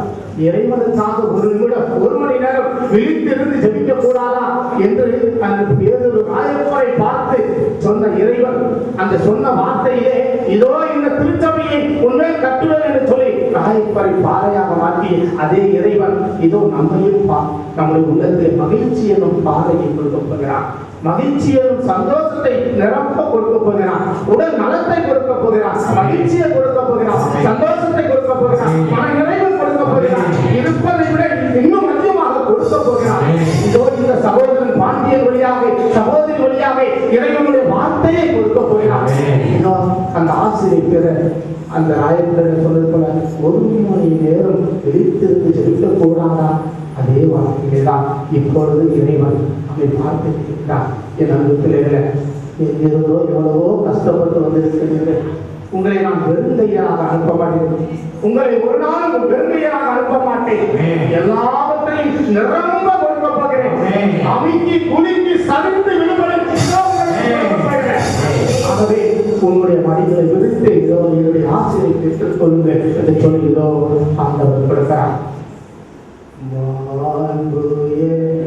இறைவனுக்காக 1 நிமிடம் 1 மணி நேரம் விழித்திருந்து ஜெபிக்க கூடாதா என்று அந்த பேதுரு ராயப்பரை பார்த்து சொன்ன இறைவன் அந்த சொன்ன வார்த்தையிலே இதோ இந்த திருச்சபையை உண்மை கட்டுவேன் என்று சொல்லி ராயப்பரை பாறையாக மாற்றி அதே இறைவன் இதோ நம்மையும் நம்முடைய உள்ளத்தில் மகிழ்ச்சி எனும் பாறையை கொடுக்க போகிறார். மகிழ்ச்சி எனும் சந்தோஷத்தை நிரப்ப கொடுக்க போகிறான். உடல் நலத்தை கொடுக்க போகிறான். மகிழ்ச்சியை கொடுக்க போகிறான். சந்தோஷத்தை கொடுக்க போகிறான். மன நிறைவு கொடுக்க போகிறான். இருப்பதை விட இன்னும் அதிகமாக கொடுக்க போகிறான். இதோ இந்த சகோதரன் பாண்டியன் வழியாக, சகோதரி வழியாக இறைவனுடைய வார்த்தையை கொடுக்க போகிறான். இதோ அந்த ஆசிரியர் பெற அந்த ராயப்பர் சொன்னது போல 1 மணி நேரம் விழித்திருந்து ஜெபிக்க கூடாதா? அதே வார்த்தையிலே தான் இப்பொழுது இறைவன் அதை பார்த்து இருக்கிறார். என் அன்பு பிள்ளைகளை, எங்கிருந்தோ எவ்வளவோ கஷ்டப்பட்டு வந்திருக்கிறீர்கள். உங்களை நான் வெறுங்கையாக அனுப்ப மாட்டேன். உங்களை ஒரு நாள் வெறுங்கையாக அனுப்ப மாட்டேன். எல்லாவற்றையும் நிரம்ப கொடுக்க போகிறேன். அமைக்கி குலுக்கி சரிந்து விடுபட. ஆகவே உங்களுடைய மடிகளை விடுத்து இதோ என்னுடைய ஆசிரியை பெற்றுக் கொள்ளுங்கள் என்று சொல்லி இதோ ஆண்டவர் கொடுக்கிறார். Yeah.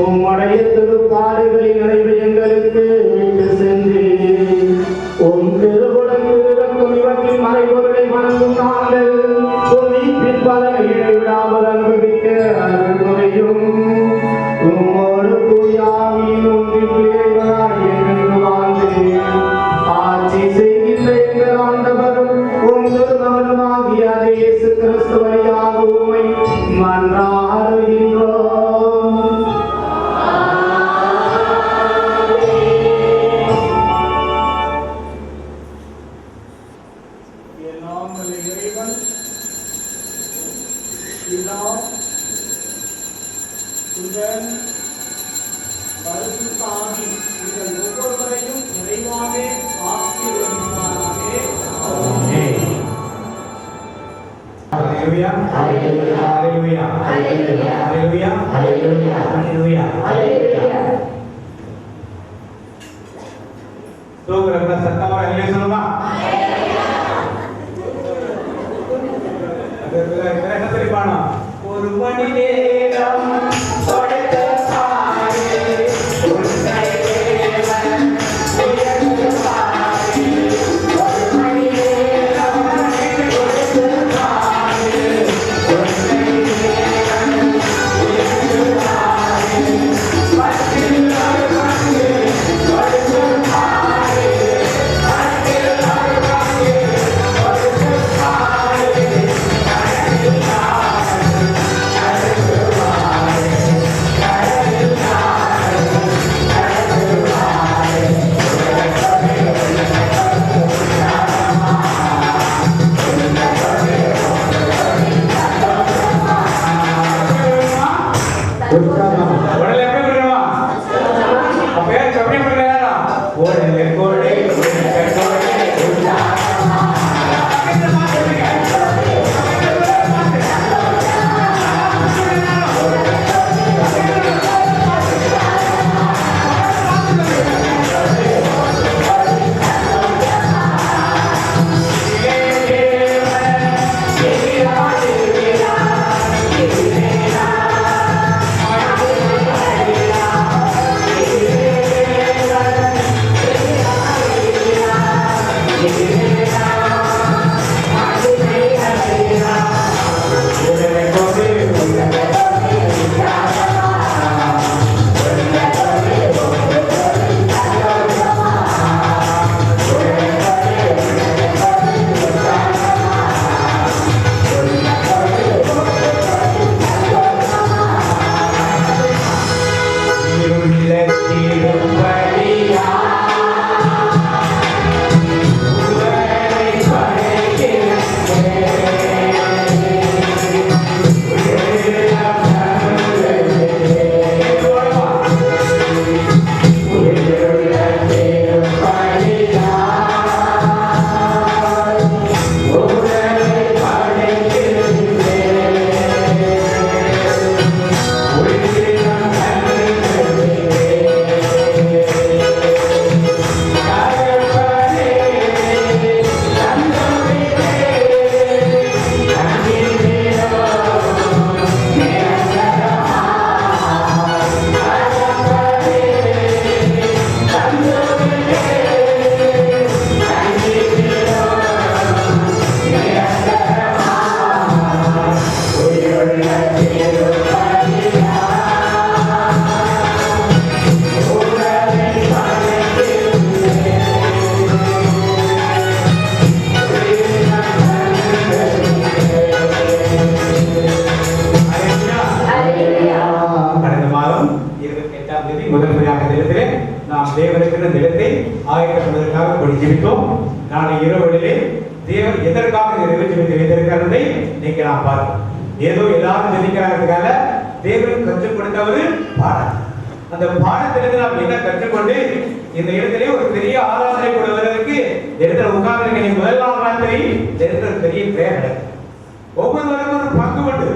உம்முடைய திருப்பாடுகளின் நினைவு எங்களுக்கு விட்டு சென்று உம் திருவுடன் திருக்கும் இவற்றின் மறைபொருளை வணங்கும் நாங்கள் உம் மீட்பின் பலனை இடைவிடாமல் அனுபவிக்க அருள்முறையும் உம்மோடு தூயாவியின் ஒன்றில் இறைவனாய் என்று வாழ்ந்து ஆட்சி செய்கின்ற எங்கள் ஆண்டவரும் உம் திருமகனுமாகிய இயேசு கிறிஸ்து வழியாக உம்மை மன்றாடுகின்றோம். ஒவ்வொருவரையும் நிறைவாக ஆசீர்வதிப்பாராக. Hallelujah. Hallelujah. Hallelujah. Hallelujah. Hallelujah. Hallelujah. சோகரங்கள சத்தமா இல்லையே சொல்லுமா? அது என்ன தெரியுமானா? ஒரு மணி நேரம் தொலைத்த சாயே உன்னை தேவன் உயர்ந்த சாயே ஒரு மணி நேரம் தொலைத்த சாயே உன்னை தேவன் உயர்ந்த சாயே பற்றில் அருகாங்கே தொலைத்த சாயே பற்றில் அருகாங்கே தொலைத்த சாயே உடல் எப்படி பண்ணுவா? அப்பே எப்படி பண்ணுறாரா? ஓடலே கோடே கோடே கோடே நாம் தேவனுக்கு நிலத்தை ஆயத்தப்படுவதற்காக படிச்சிருக்கோம். நாளை இரவுகளிலே தேவன் எதற்காக நிறைவேற்றி வைத்திருக்கிறதை இன்னைக்கு நாம் பார்ப்போம். ஏதோ எல்லாரும் ஜெபிக்கிறாங்க, தேவன் கற்றுக் கொடுத்த ஒரு பாடம். அந்த பாடத்திலிருந்து நாம் என்ன கற்றுக்கொண்டு இந்த இடத்திலே ஒரு பெரிய ஆராதனை கொண்டு வருவதற்கு இடத்துல உட்கார்ந்து முதல் நாள் ராத்திரி இடத்துல பெரிய பிரேயர். ஒவ்வொருவருக்கும் ஒரு பங்கு உண்டு.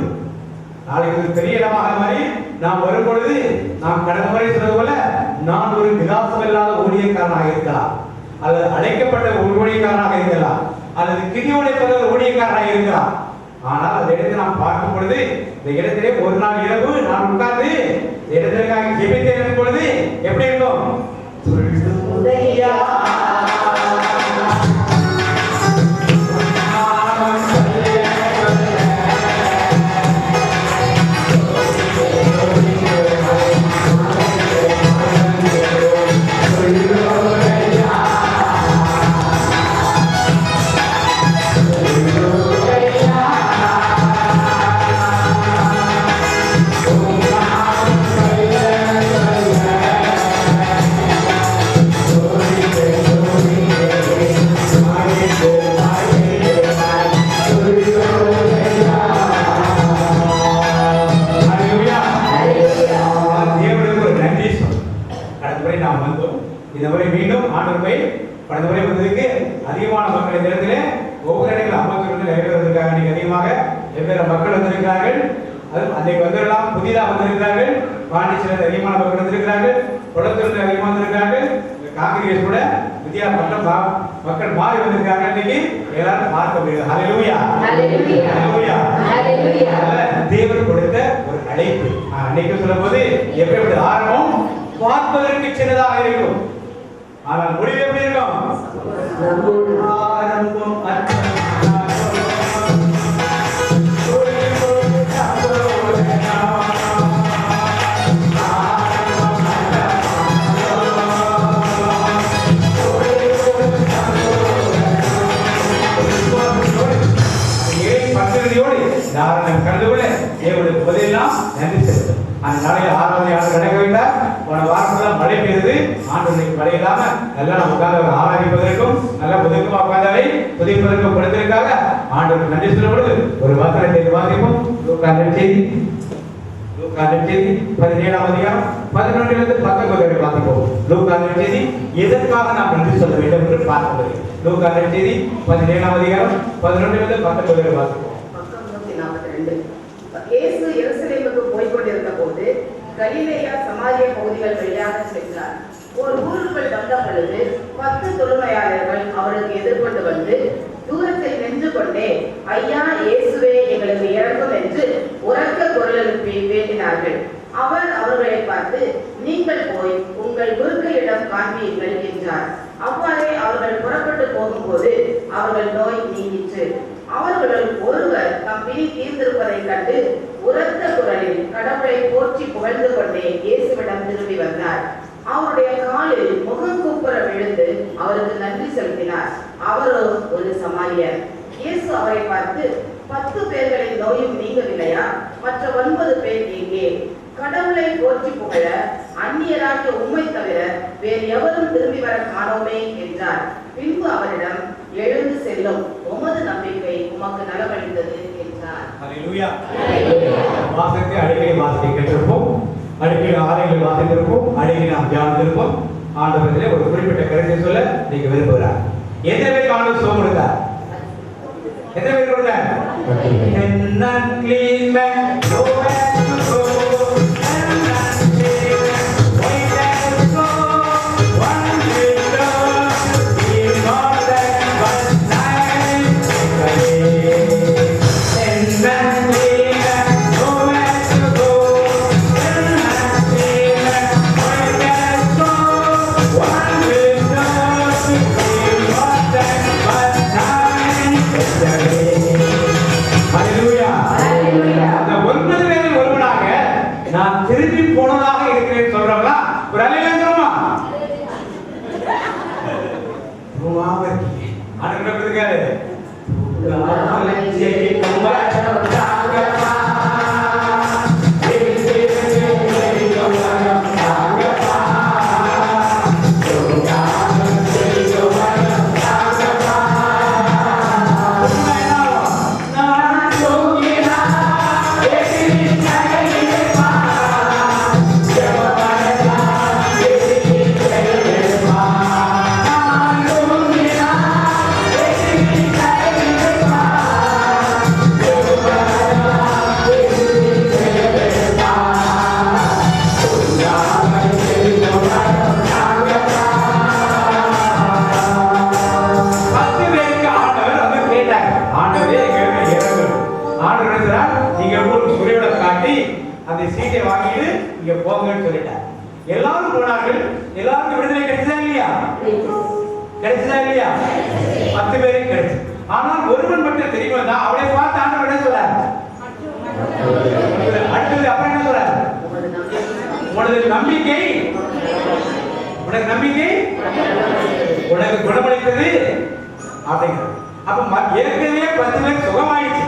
நாளைக்கு பெரிய இடமாக மாதிரி நாம் வரும் பொழுது நாம் கடந்த முறை சொன்னது போல நான் ஒரு விலாசமில்லாத ஊழியக்காரனாக இருக்கலாம், அல்லது அழைக்கப்பட்ட ஒரு ஊழியக்காரனாக இருக்கலாம், அல்லது கிதியோனை போல ஒரு ஊழியக்காரனாக இருக்கலாம். ஆனால் அந்த இடத்தை நாம் பார்க்கும் பொழுது, இந்த இடத்திலே ஒரு நாள் இரவு நான் உட்கார்ந்து இந்த இடத்திற்காக ஜெபித்தேன் பொழுது எப்படி இருக்கும்? சொல்லுதையா இந்த முறை மீண்டும் ஆண்டவர் போய் கடந்த முறை வந்ததுக்கு அதிகமான மக்கள் இந்த இடத்துல ஒவ்வொரு இடங்களில் 52 நிறைய வந்திருக்காங்க. இன்னைக்கு அதிகமாக வெவ்வேறு மக்கள் வந்திருக்கிறார்கள். அது அன்னைக்கு வந்திருக்கலாம், புதிதாக வந்திருக்கிறார்கள். பாண்டிச்சேரியில் அதிகமான மக்கள் வந்திருக்கிறார்கள். குளத்தூரில் அதிகமாக வந்திருக்கிறார்கள். காங்கிரஸ் கூட வித்தியாசப்பட்ட மக்கள் மாறி வந்திருக்காங்க. இன்னைக்கு எல்லாரும் பார்க்க முடியுது. ஹல்லேலூயா, ஹல்லேலூயா, ஹல்லேலூயா. தேவன் கொடுத்த ஒரு அழைப்பு. அன்னைக்கு சொல்லும்போது எப்படி ஆரம்பம் பார்ப்பதற்கு சின்னதாக இருக்கும், ஆனால் முடிவு எப்படி இருக்கும்? ஆரம்பம் கண்டுகொள்ள தேவனுடைய பதிலெல்லாம் நன்றி செலுத்தும். அந்த நாளையில் 6வது ஆண்டு நடக்க வேண்டாம். போன வாரத்தில் மழை பெய்யுது. ஆண்டு மழை இல்லாம நல்லா நம்ம உட்கார்ந்து ஆராதிப்பதற்கும் நல்லா புதுக்கமா உட்கார்ந்தவை புதிப்பதற்கும் கொடுத்திருக்காங்க. ஆண்டு நன்றி சொல்லப்படுது. ஒரு வாசனை வாசிப்போம். லூக்கா நற்செய்தி 17ஆம் அதிகாரம் 11 19 வாசிப்போம். லூக்கா நற்செய்தி எதற்காக நாம் நன்றி சொல்ல வேண்டும் என்று பார்ப்பது. லூக்கா நற்செய்தி 17ஆம் அதிகாரம் 11 19 வாசிப்போம். இயேசு எருசலேமுக்கு போய்க் கொண்டிருந்த போது கலிலேயா சமாரிய பகுதிகள் வழியாக சென்றார். ஒரு ஊருக்குள் வந்த பொழுது 10 தொழுநோயாளர்கள் அவருக்கு எதிர்கொண்டு வந்து தூரத்தில் நின்று கொண்டே, ஐயா இயேசுவே எங்களுக்கு இறங்கும் என்று உரக்க குரல் எழுப்பி வேண்டினார்கள். அவர் அவர்களை பார்த்து, நீங்கள் போய் உங்கள் குருக்களிடம் காண்பீர்கள் என்றார். அவ்வாறே அவர்கள் புறப்பட்டு போகும்போது அவர்கள் நோய் நீங்கிற்று. அவர்களுள் ஒருவர் தம் பிணி தீர்ந்திருப்பதை கண்டு உரத்த குரலில் கடவுளை போற்றி புகழ்ந்து கொண்டே இயேசுவிடம் திரும்பி வந்தார். அவருடைய காலில் முகங்குப்புற விழுந்து அவருக்கு நன்றி செலுத்தினார். அவரோ ஒரு சமாரியர். இயேசு அவரை பார்த்து, 10 பேர்களின் நோயும் நீங்கவில்லையா? மற்ற 9 பேர் எங்கே? கடவுளை போற்றி புகழ அந்நியராகிய உம்மை தவிர வேறு எவரும் திரும்பி வர காணோமே என்றார். பின்பு அவரிடம், எழுந்து செல்லும், உமது நம்பிக்கை உமக்கு நலமளித்தது என்றார். ஹல்லேலூயா. வாசத்தை அடிக்கடி வாசிக்க கேட்டிருப்போம், அடிக்கடி ஆலயங்களில் வாசித்திருப்போம், அடிக்கடி நாம் தியானித்திருப்போம். ஆண்டவரத்திலே ஒரு குறிப்பிட்ட கருத்தை சொல்ல நீங்க விரும்புகிறார். எத்தனை பேருக்கு ஆண்டவர் சுகம் கொடுத்தார்? எத்தனை பேருக்கு கொடுத்தார்? அந்த 9 பேரில் கிடைச்சதா இல்லையா? 10 பேருக்கு கிடைச்சு. ஆனால் ஒருவன் மட்டும் தெரியுமா? அவளை பார்த்து ஆண்டவர் என்ன சொல்றார்? அடுத்தது அப்புறம் என்ன சொல்றார்? உனது நம்பிக்கை உனக்கு குணமளித்தது அப்படிங்கிறது. அப்ப ஏற்கனவே 10 பேர் சுகமாயிடுச்சு.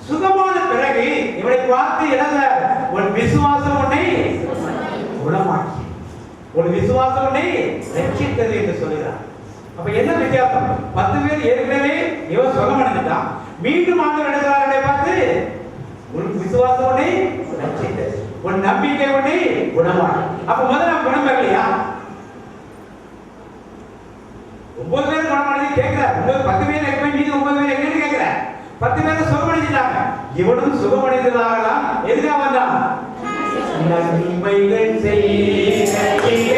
சுகமான பிறகு இவனை பார்த்து என்ன? உன் விசுவாசம் உன்னை குணமாக்கி, உன் விசுவாசம் உன்னை ரட்சித்தது என்று சொல்கிறார். அப்ப என்ன வித்தியாசம்? 10 பேர் ஏற்கனவே இவன் சுகமடைஞ்சிட்டான். மீண்டும் ஆண்டவர் என்ன சொல்றாரு? பார்த்து உன் விசுவாசம் உன்னை ரட்சித்தது, உன் நம்பிக்கை உன்னை குணமாக்கி. அப்ப முதல்ல குணம் இல்லையா? 9 பேர் குணமடைஞ்சு கேட்கிறார். 10 பேர் எப்ப மீது 9 பேர் எங்கன்னு கேட்கிறார். 10 பேர் சுகமடைஞ்சிட்டாங்க. இவனும் சுகமடைந்ததாகலாம். எதுக்காக வந்தான்? நன்மைகள் செய்ய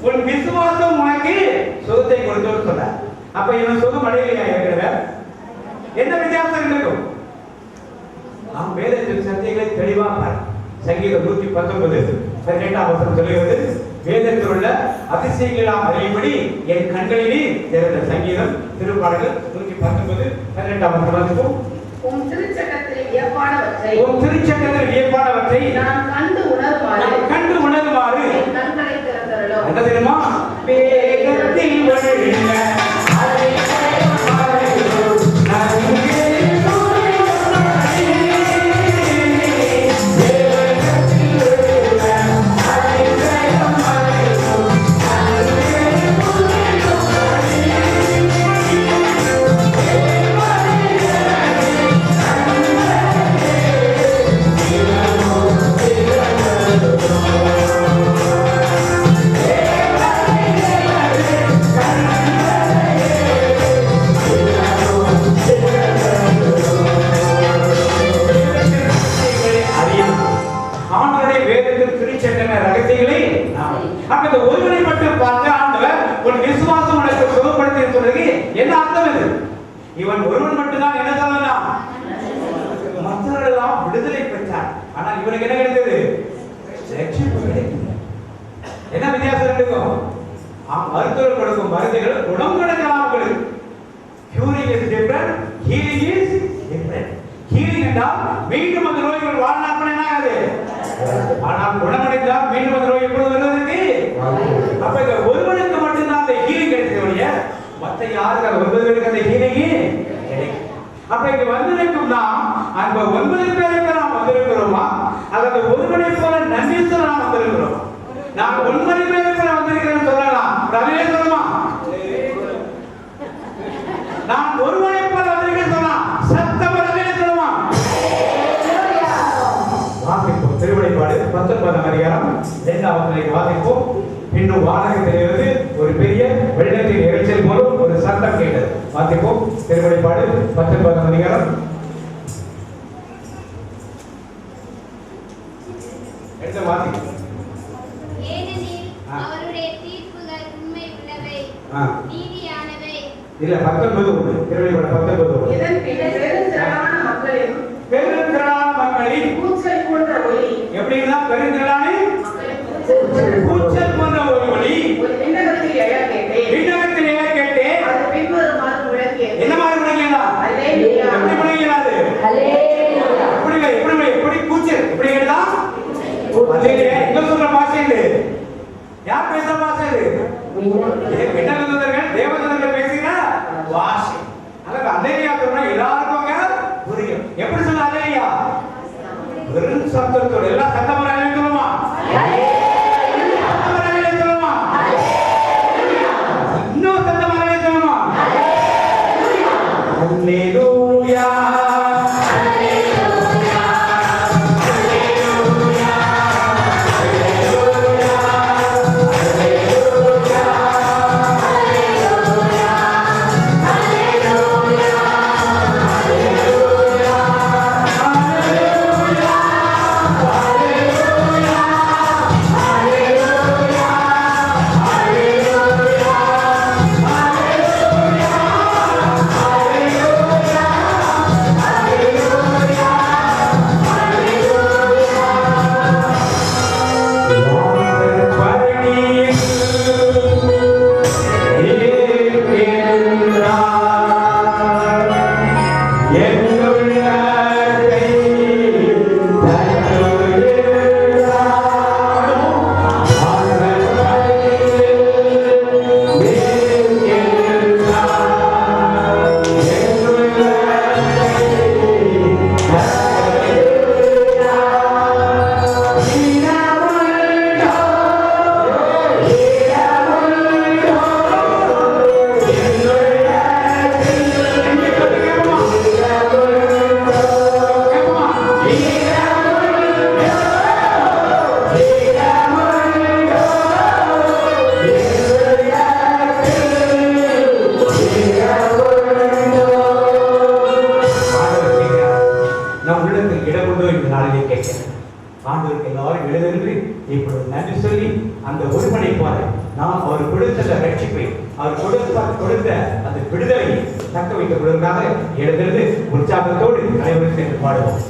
உன் விசுவாசம் உனக்கு சுகத்தை கொடுத்தோன்னு சொல்ற. அப்ப இவன் சுகம் அடையலையா? ஏற்கனவே என்ன வித்தியாசம் இருக்கும்? நாம் வேதத்தின் சத்தியங்களை தெளிவாக பாரு. சங்கீதம் 119 18ஆம் வசனம் சொல்லுகிறது, வேதத்தில் உள்ள அதிசயங்களாம் அறியும்படி என் கண்களிலே திறந்த. சங்கீதம் திருப்பாடல்கள் 119 18ஆம் வசனம். உம் திருச்சட்டத்தில் வியப்பானவற்றை நான் கண்டு உணருமாறு என் கண்களை திறந்தருளும். என்ன தெரியுமா? வேதத்தில் உள்ள ஒருவனை மட்டும் பார்த்து ஆண்டவர் உன் விசுவாசம் உனக்கு சுகப்படுத்தி சொல்றது என்ன அர்த்தம்? இது இவன் ஒருவன் மட்டும்தான் என்ன சொல்லலாம்? மற்றவர்கள் எல்லாம் விடுதலை பெற்றார். ஆனால் இவனுக்கு என்ன கிடைத்தது? ரட்சிப்பு கிடைத்தது. என்ன வித்தியாசம் இருக்கும்? மருத்துவர் கொடுக்கும் மருந்துகள் குணம் கிடைக்கலாம். உங்களுக்கு healing is different, healing is different. Healing என்றால் மீண்டும் அந்த நோய்கள் வாழ்நாள் என்ன ஆகுது? ஆனால் குணமடைந்தால் மீண்டும் அந்த நோய் எப்பொழுது வருவதற்கு? அப்ப இந்த ஒருவனுக்கு மட்டும்தான் அந்த ஹீலிங் கிடைத்தவங்க, மற்ற யாருக்கு அந்த 9 பேருக்கு அந்த ஹீலிங் கிடைக்கும். அப்ப இங்க வந்திருக்கும் நாம் அந்த 9 பேருக்கு நாம் வந்திருக்கிறோமா, அல்லது ஒருவனை போல நன்றி சொல்ல நாம் வந்திருக்கிறோம்? நாம் 9 பேருக்கு வந்திருக்கிறோம் சொல்லலாம். ரவியே சொல்லுமா? நான் ஒருவனை போல வந்திருக்கிறேன் சொல்லலாம். சத்தம் ரவியே சொல்லுமா? வாசிப்போம். திருவிடைப்பாடு 19ஆம் அதிகாரம் 2ஆம் வசனத்தை வாசிப்போம். இன்னும் வானகத்திலிருந்து ஒரு பெரிய வெள்ளத்தின் இறைச்சல் போலும் ஒரு சத்தம் கேட்டது. வாசிப்போம். திருவிடைப்பாடு 19ஆம் அதிகாரம் 2 வாசிப்போம். ஏனெனில் அவருடைய தீர்ப்புகள் உண்மை உள்ளவை, நீதியானவை. இல்ல 19 திருவிடைப்பாடு 19. இதன் பின்னர் பெருந்திரளான மக்களின் கூச்சல் போன்ற ஒலி. எப்படின்னா பெருந்திரளான கூச்சல் போன்ற ஒரு ஒலி விண்ணகத்தில் எழக் கேட்டேன். அது பின்வருமாறு முழங்கியது. என்ன மாதிரி முழங்கியதா? அல்லேலூயா. எப்படி முழங்கியது? அல்லேலூயா. எப்படி கூச்சல் எப்படி கேட்டா? அல்லேலூயா. எங்க சொல்ற பாஷை இது? யார் பேசுற பாஷை இது? விண்ணகதூதர்கள் தேவதூதர்கள் பேசுகிற பாஷை. அதனால அல்லேலூயா சொன்னா எல்லாருக்கும் புரியும். எப்படி சொல்ல அல்லேலூயா? வெறும் சத்தத்தோட எல்லாம் சத்தமா சொல்லுமா? இன்னும் சத்தமா சொல்லுமா? அல்லேலூயா. அல்லேலூயா. என்று இப்பொழுது நன்றி சொல்லி அந்த ஒருவனை போல நாம் அவர் கொடுத்த ரட்சிப்பை அவர் கொடுத்த அந்த விடுதலையை தக்க வைத்துக் கொள்வதற்காக எழுந்திருந்து உற்சாகத்தோடு அனைவரும் சேர்ந்து பாடுவோம்.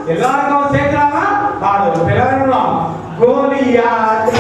எல்லாருக்கும் சேர்க்கிறாங்க பாடுவோம். எல்லாரும் கோலியாத்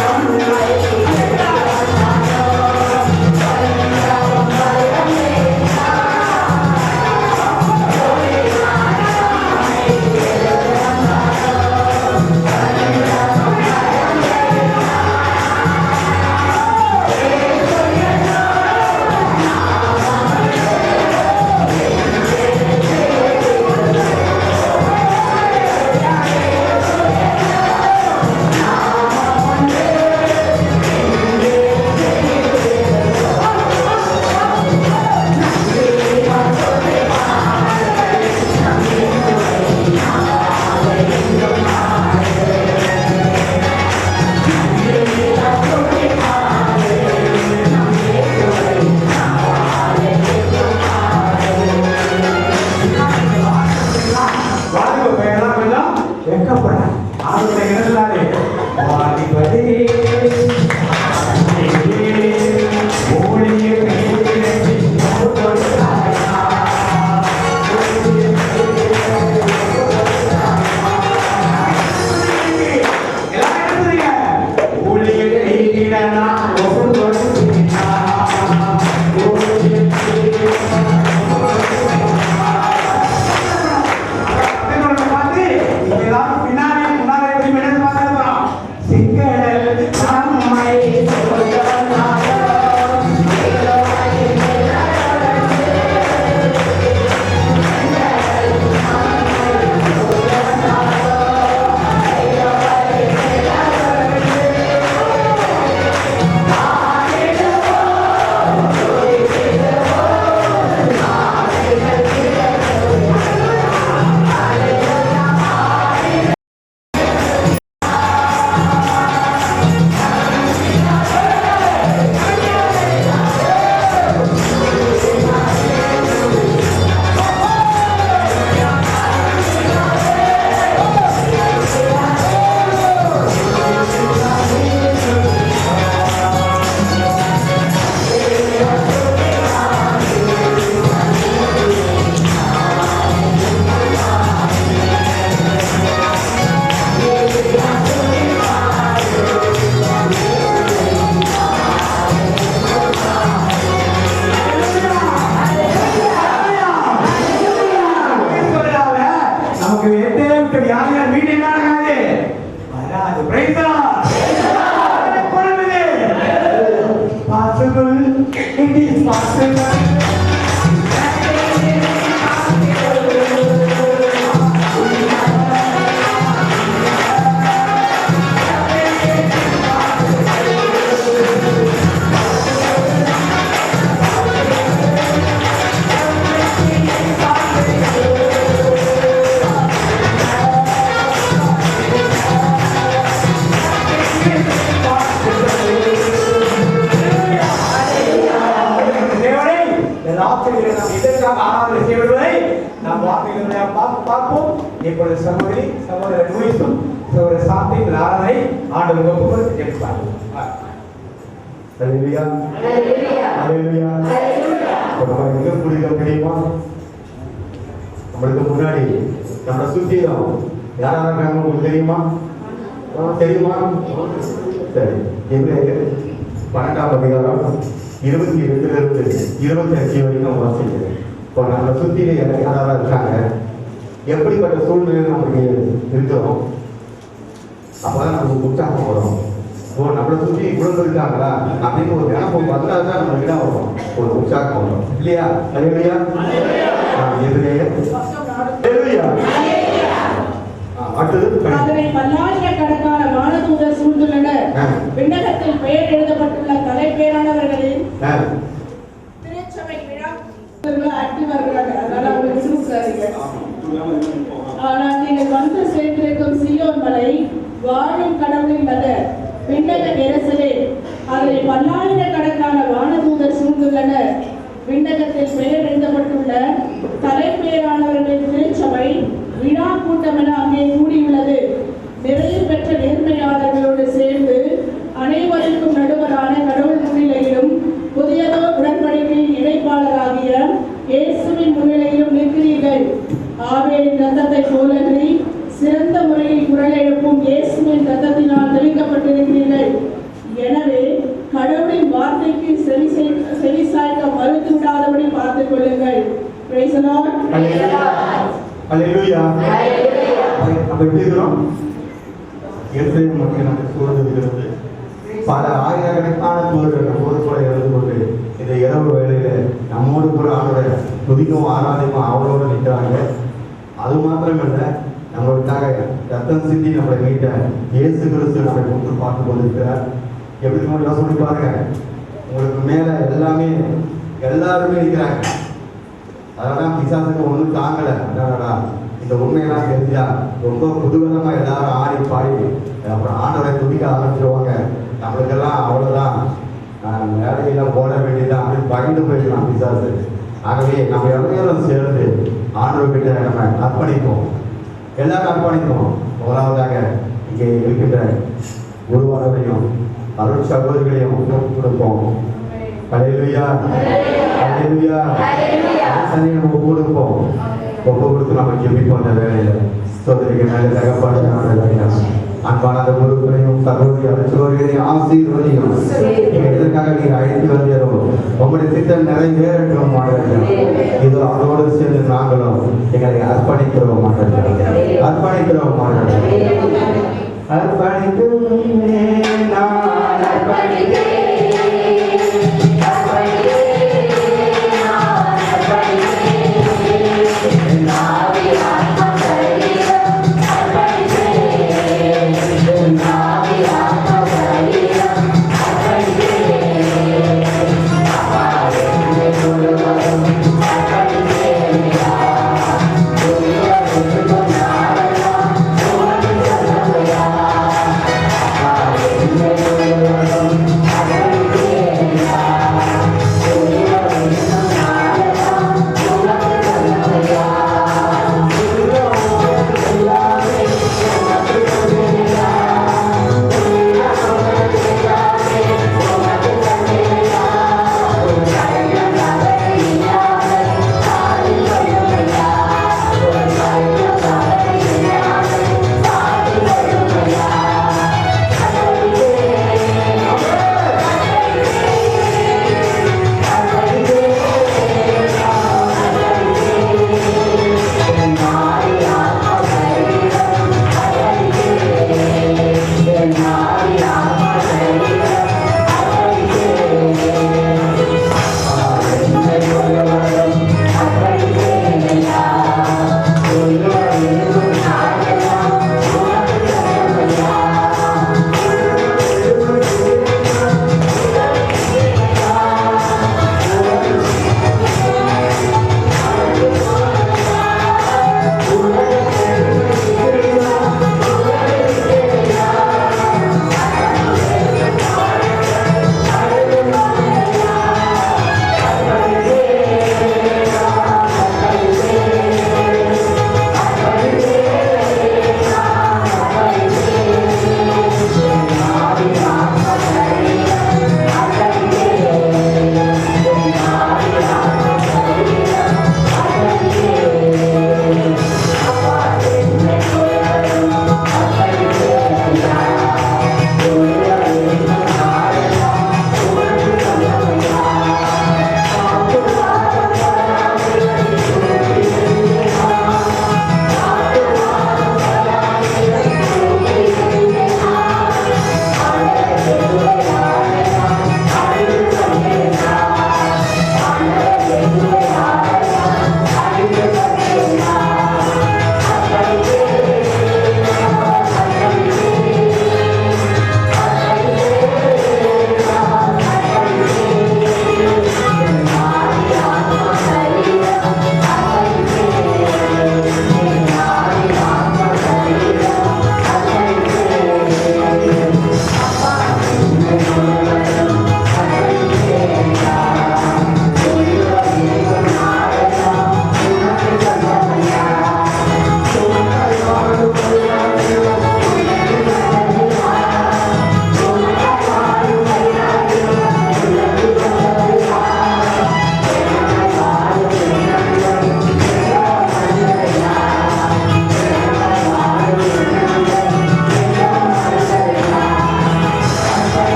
யார் யார் வீடு என்ன ஆகாது வராது. Praise the Lord. பொறுமையே possible, it is possible. இப்பொழுது சகோதரி சகோதரர் லூயிஸும் சகோதரர் சாந்தியும் லாரனை ஆண்டவர் ஒப்புக்கொண்டு ஜெபிப்பார். ஹல்லேலூயா ஹல்லேலூயா ஹல்லேலூயா. எங்க புரியுது தெரியுமா? நம்மளுக்கு முன்னாடி நம்மளை சுத்தியும் யாரா இருக்காங்க உங்களுக்கு தெரியுமா? தெரியுமா? சரி. எபிரேயர் 12ஆம் அதிகாரம் 22 25 வரைக்கும் வாசிக்கிறேன். இப்போ நம்மளை சுத்தி யாராவது இருக்காங்க, எப்படிப்பட்ட சூழ்நிலை நமக்கு இருக்கிறோம், அப்பதான் நமக்கு உற்சாகம் வரும். ஓ நம்மளை சுற்றி இவ்வளவு இருக்காங்களா அப்படின்னு ஒரு நினைப்பு வந்தால் தான் நம்ம இடம் வரும், ஒரு உற்சாகம் வரும் இல்லையா? ஹல்லேலூயா. அதனை பல்லாயிரக்கணக்கான வானதூதர் சூழ்ந்துள்ளனர். விண்ணகத்தில் பெயர் எழுதப்பட்டுள்ள தலைப்பேரானவர்களின் திருச்சபை விழா ஆக்டிவா இருக்காங்க. அதனால அவங்களுக்கு விடுவிக்காதீங்க. ஆனால் நீங்கள் வந்து சேர்ந்திருக்கும் சீயோன் மலை வாழும் கடவுளின் நகர், விண்ணக எருசலே, அதனை பல்லாயிரக்கணக்கான வானதூதர் சூழ்ந்துள்ளனர். விண்ணகத்தில் பெயர் எழுதப்பட்டுள்ள தலைப்பேரானவர்களின் திருச்சபை விழா கூட்டம் என அங்கே கூடியுள்ளது. நிறைவு பெற்ற நேர்மையாளர்களோடு சேர்ந்து அனைவருக்கும் நடுவரான கடவுள் முன்னிலையிலும் புதியதோர் உடன்படிக்கையின் இணைப்பாளராகிய இயேசுவின் முன்னிலையிலும் நிற்கிறீர்கள். ஆவேலின் ரத்தத்தை போலன்றி சிறந்த முறையில் குரல் எழுப்பும் இயேசுவின் ரத்தத்தினால் தெளிக்கப்பட்டிருக்கிறீர்கள். எனவே கடவுளின் வார்த்தைக்கு செவி சாய்க்க மறுத்து விடாதபடி பார்த்துக் கொள்ளுங்கள். Praise the Lord. ஹல்லேலூயா. நம்ம எப்படி இருக்கிறோம்? எருசலேம் மக்கள் நமக்கு சூழ்ந்திருக்கிறது. பல ஆயிரக்கணக்கான தூதர்கள் போர்க்குள்ள இருந்து கொண்டு இந்த இரவு வேளையில நம்மோடு கூட ஆண்டவரை துதிக்கவும் ஆராதிக்கவும் அவரோடு நிற்கிறாங்க. அது மாத்திரமல்ல, நம்மளுக்காக ரத்தம் சிந்தி நம்மளை மீட்ட இயேசு கிறிஸ்து நம்மளை கூப்பிட்டு பார்த்து கொண்டிருக்கிறார். எப்படி மட்டும் சொல்லி பாருங்க, உங்களுக்கு மேல எல்லாமே எல்லாருமே இருக்கிறாங்க. அதெல்லாம் பிசாசுக்கு ஒன்றும் தாங்கலை. என்னடா இந்த உண்மையெல்லாம் தெரிஞ்சா ரொம்ப குதூகலமா எல்லாரும் ஆடி பாடி அப்புறம் ஆண்டவரை துதிக்க ஆரம்பிச்சிருவாங்க. நம்மளுக்கெல்லாம் அவ்வளோதான், வேலையெல்லாம் போட வேண்டியதான் அப்படின்னு பயந்து போயிடலாம் பிசாசு. ஆகவே நம்ம எல்லாரும் சேர்ந்து ஆண்டவர்கிட்ட நம்ம அர்ப்பணிப்போம், எல்லாரும் அர்ப்பணிப்போம். முதலாவதாக இங்கே இருக்கின்ற குருவானவரையும் அருள் சகோதரிகளையும் கொடுப்போம். ஹல்லேலூயா ஹல்லேலூயா. நம்ம கொடுப்போம், ஒப்பு கொடுத்து நம்ம ஜெபிப்போம். அந்த வேலையில சோதரிக்கு நல்ல தகப்பாடு அன்பான அந்த குருக்களையும் சகோதரி அருட்சகோதரிகளையும் ஆசீர்வதியும். நீங்க எதற்காக நீங்க அழைத்து வந்தீரோ உங்களுடைய திட்டம் நிறைவேறட்டும் மாட்டேன். இது அதோடு சேர்ந்து நாங்களும் எங்களை அர்ப்பணிக்கிறோம் மாட்டேன், அர்ப்பணிக்கிறோம் மாட்டேன். அர்ப்பணிக்கும் நான் அர்ப்பணிக்கிறேன்.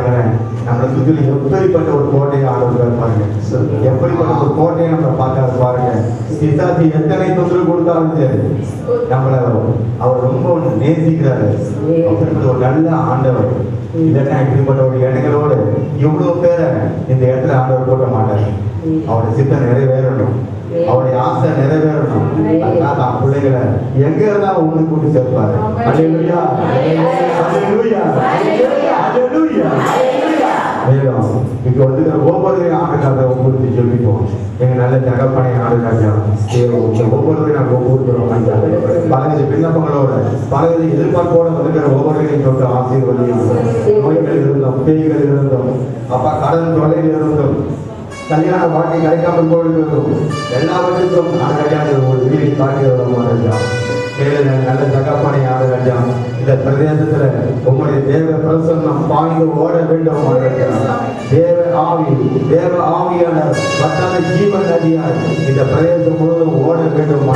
பார்க்கிறேன் நம்மளை சுற்றி எப்படிப்பட்ட ஒரு கோட்டையை ஆண்டவர் பாருங்க, எப்படிப்பட்ட ஒரு கோட்டையை நம்ம பார்க்காத பாருங்க. பிசாசு எத்தனை தொந்தரவு கொடுத்தாலும் சரி நம்மளை அவர் ரொம்ப நேசிக்கிறாரு. அப்படிப்பட்ட ஒரு நல்ல ஆண்டவர். இல்லைன்னா இப்படிப்பட்ட ஒரு இடங்களோடு இவ்வளவு பேரை இந்த இடத்துல ஆண்டவர் போட்ட மாட்டார். அவருடைய சித்தம் நிறைவேறணும், அவருடைய ஆசை நிறைவேறணும். அதனால தான் பிள்ளைகளை எங்க இருந்தா ஒண்ணு கூட்டி சேர்ப்பாரு. அல்லேலூயா, அல்லேலூயா, அல்லேலூயா. மேலும் இங்க வந்து ஒவ்வொரு ஆண்டுக்காக ஒவ்வொரு சொல்லிப்போம். எங்க நல்ல தகப்பனை ஆண்டுக்காக ஒவ்வொரு நாங்கள் ஒவ்வொருத்தரும் பலவித விண்ணப்பங்களோட பலவித எதிர்பார்ப்போட வந்துக்கிற ஒவ்வொருவரையும் தொட்டு ஆசீர்வதியும். நோய்கள் இருந்தோம், பேய்கள் இருந்தோம், அப்பா கடன் தொலையில் இருந்தோம், கல்யாண வாழ்க்கை கிடைக்காமல் போயிருந்தோம், எல்லாவற்றுக்கும் ஆண்டுக்காக ஒரு வீடு காட்டுகிறோம். நல்ல தகப்பனை ஆடுராஜா, இந்த பிரதேசத்துல உங்களுடைய தேவ பிரசன்னம் பாய்ந்து ஓட வேண்டும். தேவ ஆவியான வட்டார ஜீவன் நதியார் இந்த பிரதேசம் முழுவதும் ஓட வேண்டும்.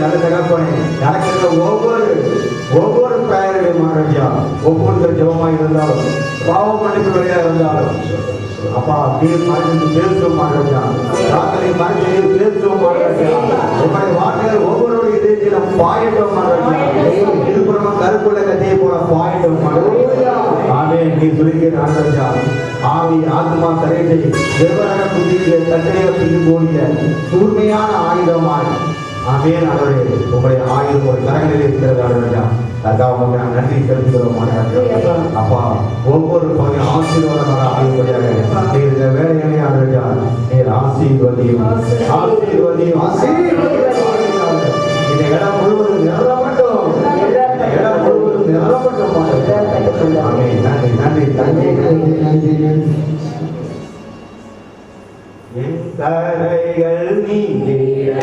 நல்ல தகப்பனை நடக்கின்ற ஒவ்வொரு பெயரையும் மகாராஜா, ஒவ்வொருத்தர் ஜபமாக இருந்தாலும் பாவ மன்னிப்பு வழியாக இருந்தாலும் அப்பா நீர் மறைந்து பேசும் மகாராஜா, ராத்திரி மறைந்து பேசும் மகாராஜா, உங்களுடைய வார்த்தைகள் ஒவ்வொருடைய இதயத்திலும் பாயட்டும் மகாராஜா, இருபுறமும் கருப்புள்ள கதையை போல பாயட்டும் மகாராஜா. ஆமே நீ சொல்லுகிற மகாராஜா, ஆவி ஆத்மா சரீரத்தை வெவ்வேறு புத்தியிலே தன்னையை பிடித்து போடிய தூய்மையான ஆயுதமாய் ஆமேன். அவரே உங்களுடைய ஆயுதம் ஒரு கரங்களில் இருக்கிறது ஆடுராஜா. அதற்காக நான் நன்றி செலுத்துகிறோம் அப்பா. ஒவ்வொரு பகுதியும் ஆசீர்வாதமாக ஆயுதப்படியாக இந்த வேலைகளை ஆடுராஜா நீர் ஆசீர்வதியும், ஆசீர்வதியும், இந்த இடம் முழுவதும் நிரப்பட்டும், இடம் முழுவதும் நிரப்பட்டும். ஆமேன். நன்றி நன்றி நன்றி. என் கரைகள் நீங்கிட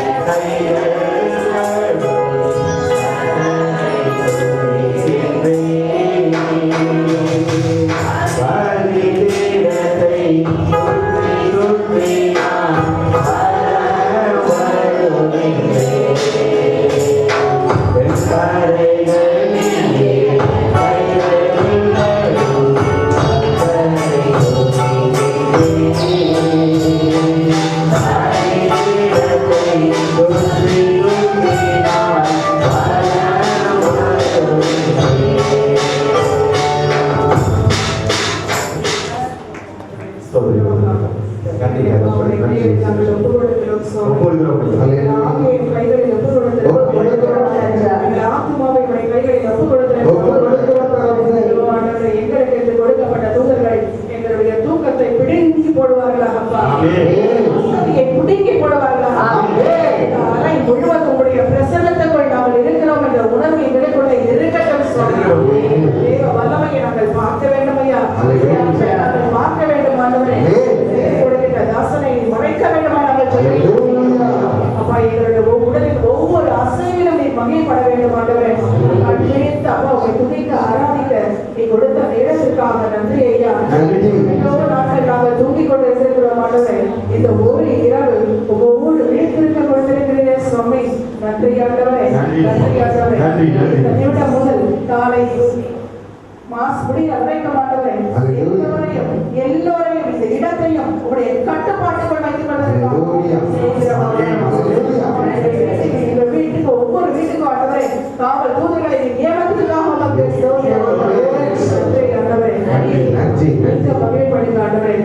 எல்லோரையும் இந்த இடத்தையும் உங்களுடைய கட்டுப்பாட்டுக்குள் வைத்துக் வீட்டுக்கு ஒவ்வொரு வீட்டுக்கும் ஆண்டவரே காவல் தூதர்களை நியமனத்துக்காக மகிழ்ப்படுங்க ஆண்டவரே.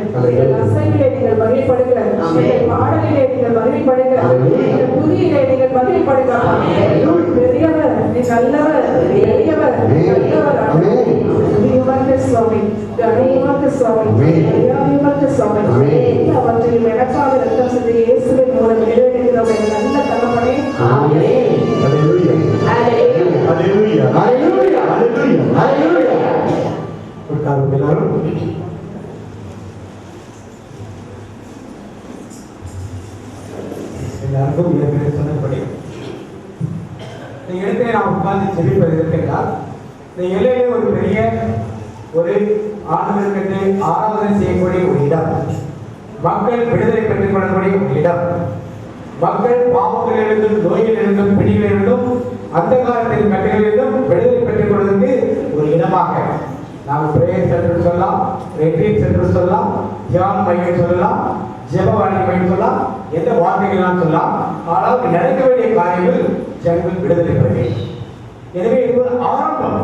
அசைவிலே நீங்கள் மகிழ்ப்படுங்க, பாடலிலே நீங்கள் மகிழ்ப்படுங்க, துதியிலே நீங்கள் மகிழ்ப்படுங்க. பெரியவர் நீ நல்லவர், பெரியவர் நல்லவர். சுவாமி அவற்றையும் எனக்காக ரத்தம் செஞ்ச இயேசுவின் மூலம் நிறைவேற்றுகிறோம். நல்ல தகப்பனே, எல்லாருக்கும் சொன்னபடி இந்த இடத்தை நாம் உட்கார்ந்து செபிப்பது என்றால் இந்த எல்லையிலே ஒரு பெரிய ஒரு ஆண்டவருக்கு ஆராதனை செய்யக்கூடிய ஒரு இடம், மக்கள் விடுதலை பெற்றுக் கொள்ளக்கூடிய ஒரு இடம், மக்கள் பாவங்களிலிருந்தும் நோய்களிலிருந்தும் பிடிகளிலிருந்தும் அந்த காலத்தில் கட்டுகளிலும் விடுதலை பெற்றுக் கொள்வதற்கு ஒரு இடமாக நாம் பிரேயர் சென்டர் சொல்லலாம், ரெட்ரீட் சென்டர் சொல்லலாம், தியான மையம் சொல்லலாம், ஜெபவாணி மையம் சொல்லலாம், எந்த வார்த்தைகள்லாம் சொல்லலாம். ஆனால் நடக்க வேண்டிய காரியங்கள் ஜனங்கள் விடுதலை பெற வேண்டும். எனவே இது ஒரு ஆரம்பம்.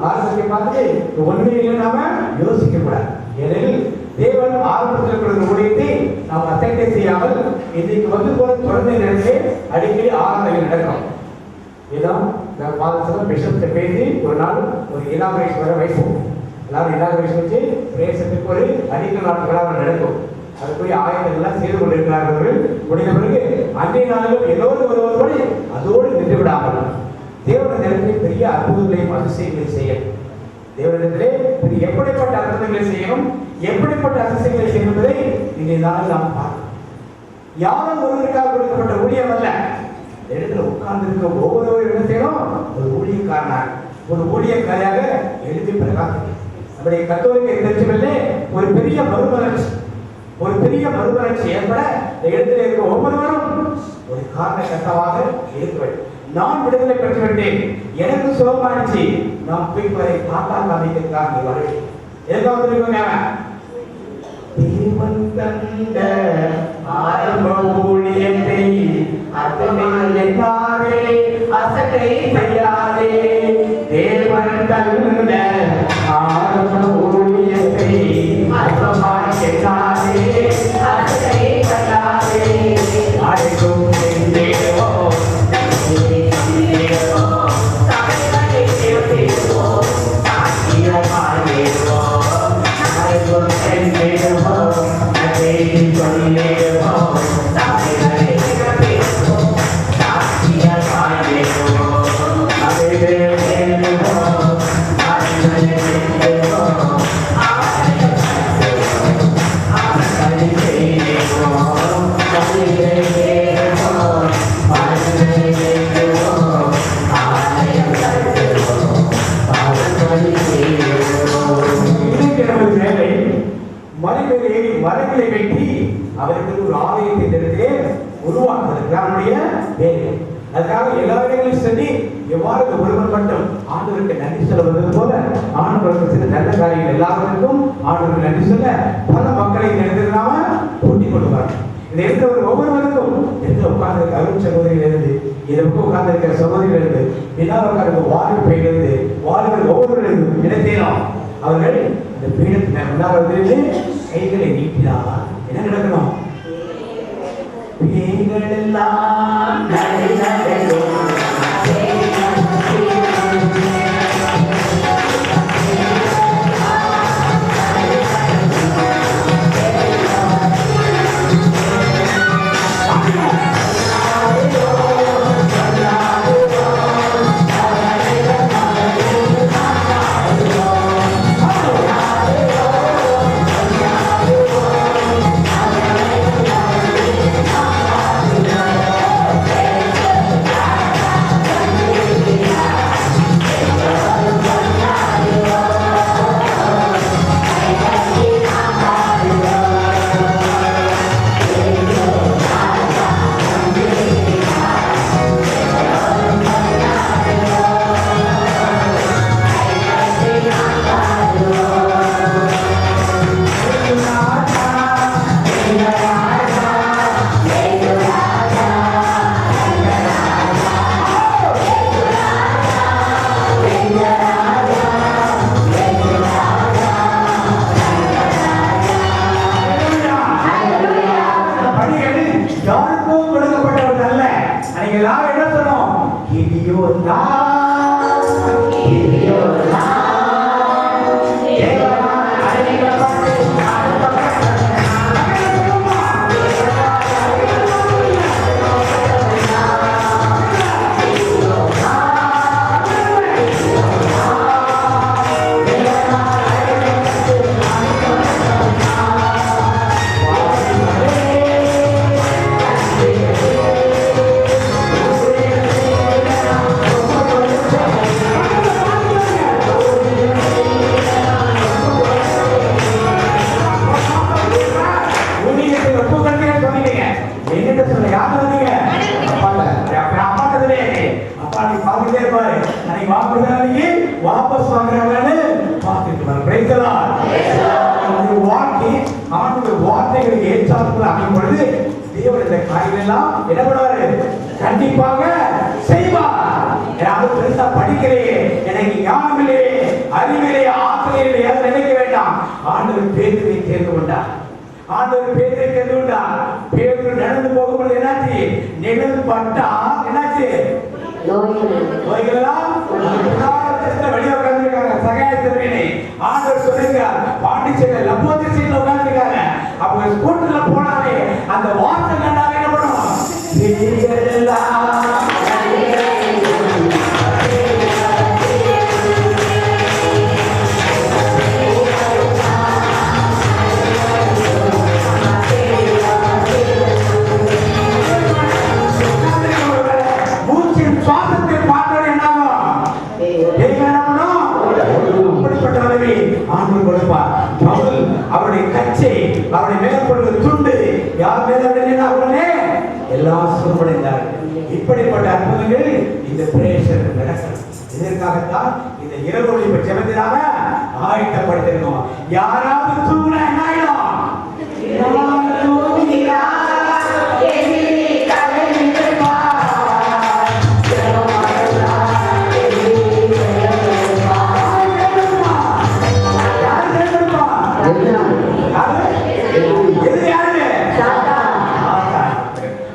ஆரம்பத்தை பார்த்து உண்மையிலே நாம யோசிக்க கூடாது. ஏனெனில் தேவன் ஆரம்பத்தில் கொடுத்த ஊழியத்தை நாம் அசைக்க செய்யாமல் இன்னைக்கு வந்து போல தொடர்ந்து நினைச்சு அடிக்கடி ஆராதனை நடக்கும். ஏதோ பிஷப்ட பேசி ஒரு நாள் ஒரு இனாகரேஷன் வர வைப்போம். எல்லாரும் இனாகரேஷன் வச்சு பிரேசத்துக்கு ஒரு அடிக்கல் நாட்களாக நடக்கும். அதுக்குரிய ஆயத்தங்கள்லாம் செய்து கொண்டிருக்கிறார்கள். முடிந்த பிறகு அன்றைய நாளிலும் எல்லோரும் வருவதோடு அதோடு நின்று விடாமல் தேவனிடத்திலே பெரிய அற்புதங்களையும் அதிசயங்களை செய்யும். தேவனிடத்திலே எப்படிப்பட்ட அற்புதங்களை செய்யணும், எப்படிப்பட்ட அதிசயங்களை செய்யும் என்பதை இன்றைய நாளில் நாம் பார்க்கணும். யாரும் ஒருவருக்காக கொடுக்கப்பட்ட ஊழியம் அல்ல. இடத்துல உட்கார்ந்து இருக்க ஒவ்வொருவரும் என்ன செய்யணும்? ஒரு ஊழியக்காரனாக, ஒரு ஊழியக்காரியாக எழுதி பிரகாசிக்கும். நம்முடைய கத்தோலிக்க திருச்சபையிலே ஒரு பெரிய மறுமலர்ச்சி ஏற்பட இடத்துல இருக்க ஒவ்வொருவரும் ஒரு காரணகர்த்தாவாக இருக்க வேண்டும். நான் விடுதலை பெற்று விட்டேன், எனக்கு சுகமாயிடுச்சு, நான் போய் வரை தாத்தா காமிக்கிறதுக்காக வருவேன். எதுக்காக வந்திருக்கோங்க? தேவன் தந்த ஆரம்ப ஊழியத்தை அத்தனை அசட்டை செய்யாதே. தேவன் தந்த ஆரம்ப ஊழியத்தை அற்பமாய் செய்யாதே, அசட்டை செய்யாதே. அழைக்கும் மரங்களை வெட்டி அவருக்கு ஒரு ஆலயத்தை எடுத்து உருவாக்குறது நம்முடைய வேலை. அதுக்காக எல்லா இடங்களையும் சொல்லி எவ்வாறு ஒருவன் மட்டும் ஆண்டவருக்கு நன்றி சொல்ல வந்தது போல ஆண்டவருக்கு சில நல்ல காரியங்கள் எல்லாருக்கும் ஆண்டவருக்கு நன்றி சொல்ல பல மக்களை இந்த இடத்துல நாம கூட்டிக் கொள்வார். இந்த இடத்துல ஒரு ஒவ்வொருவருக்கும் எந்த உட்கார்ந்து இருக்க அருண் சகோதரியிலிருந்து இதற்கு உட்கார்ந்து இருக்கிற சகோதரியிலிருந்து விழாவுக்காரங்க வாலிப பையிலிருந்து வாலிபர் ஒவ்வொருவரும் இடத்தேனும் அவர்கள் இந்த பீடத்தின் முன்னாடி கைகளை நீட்டினார். என்ன நடக்கணும்? வருகிறாங்க வாபஸ் வாங்குறாங்கன்னு பார்த்துட்டு பிரைஸ் தி லார்ட். வாழ்க்கை ஆண்டவருடைய வார்த்தைகளுக்கு ஏற்றாற்போல அமையும் பொழுது தேவன் இந்த காரியங்கள் எல்லாம் என்ன பண்ணுவாரு? கண்டிப்பாக செய்வார். யாராவது பெருசா படிக்கலையே, எனக்கு ஞானம் இல்லையே, அறிவிலேயே, ஆசிரியர்களே யாரும் நினைக்க வேண்டாம். ஆண்டவர் பேதுருவை தேர்ந்து கொண்டார். ஆண்டவர் பேதுருவை தேர்ந்து கொண்டார். பேதுரு நடந்து போகும்போது என்னாச்சு? நிழல் பட்டா என்னாச்சு? நோய்களெல்லாம் வெளியே உட்கார்ந்துருக்காங்க. சகாயத்திற்கு ஆண்டவர் சொல்லிருக்கார். பாண்டிச்சேரியில் லம்போதர் சீட்ல உட்கார்ந்துருக்காங்க. அவங்க ஸ்கூட்டர்ல போனாலே அந்த வார்த்தை கண்டாவே என்ன பண்ணுவோம்? மூச்சின் சுவாசத்தை பார்த்தோட என்னாகும்? அப்படிப்பட்ட அளவில் ஆண்டவர் கொடுப்பார். பவுல் அவருடைய கச்சை, அவருடைய மேற்கொள்ளும் துண்டு யார் மேல உடனே எல்லாம் சுகமடைந்தார்கள். இப்படிப்பட்ட அற்புதங்கள் இந்த பிரேஷர் நடக்கிறது. இதற்காகத்தான் இந்த இரவு ஒளிப ஜெபத்தினால ஆயத்தப்படுத்திருக்கோம். யாராவது தூங்கினா என்ன ஆயிடும்?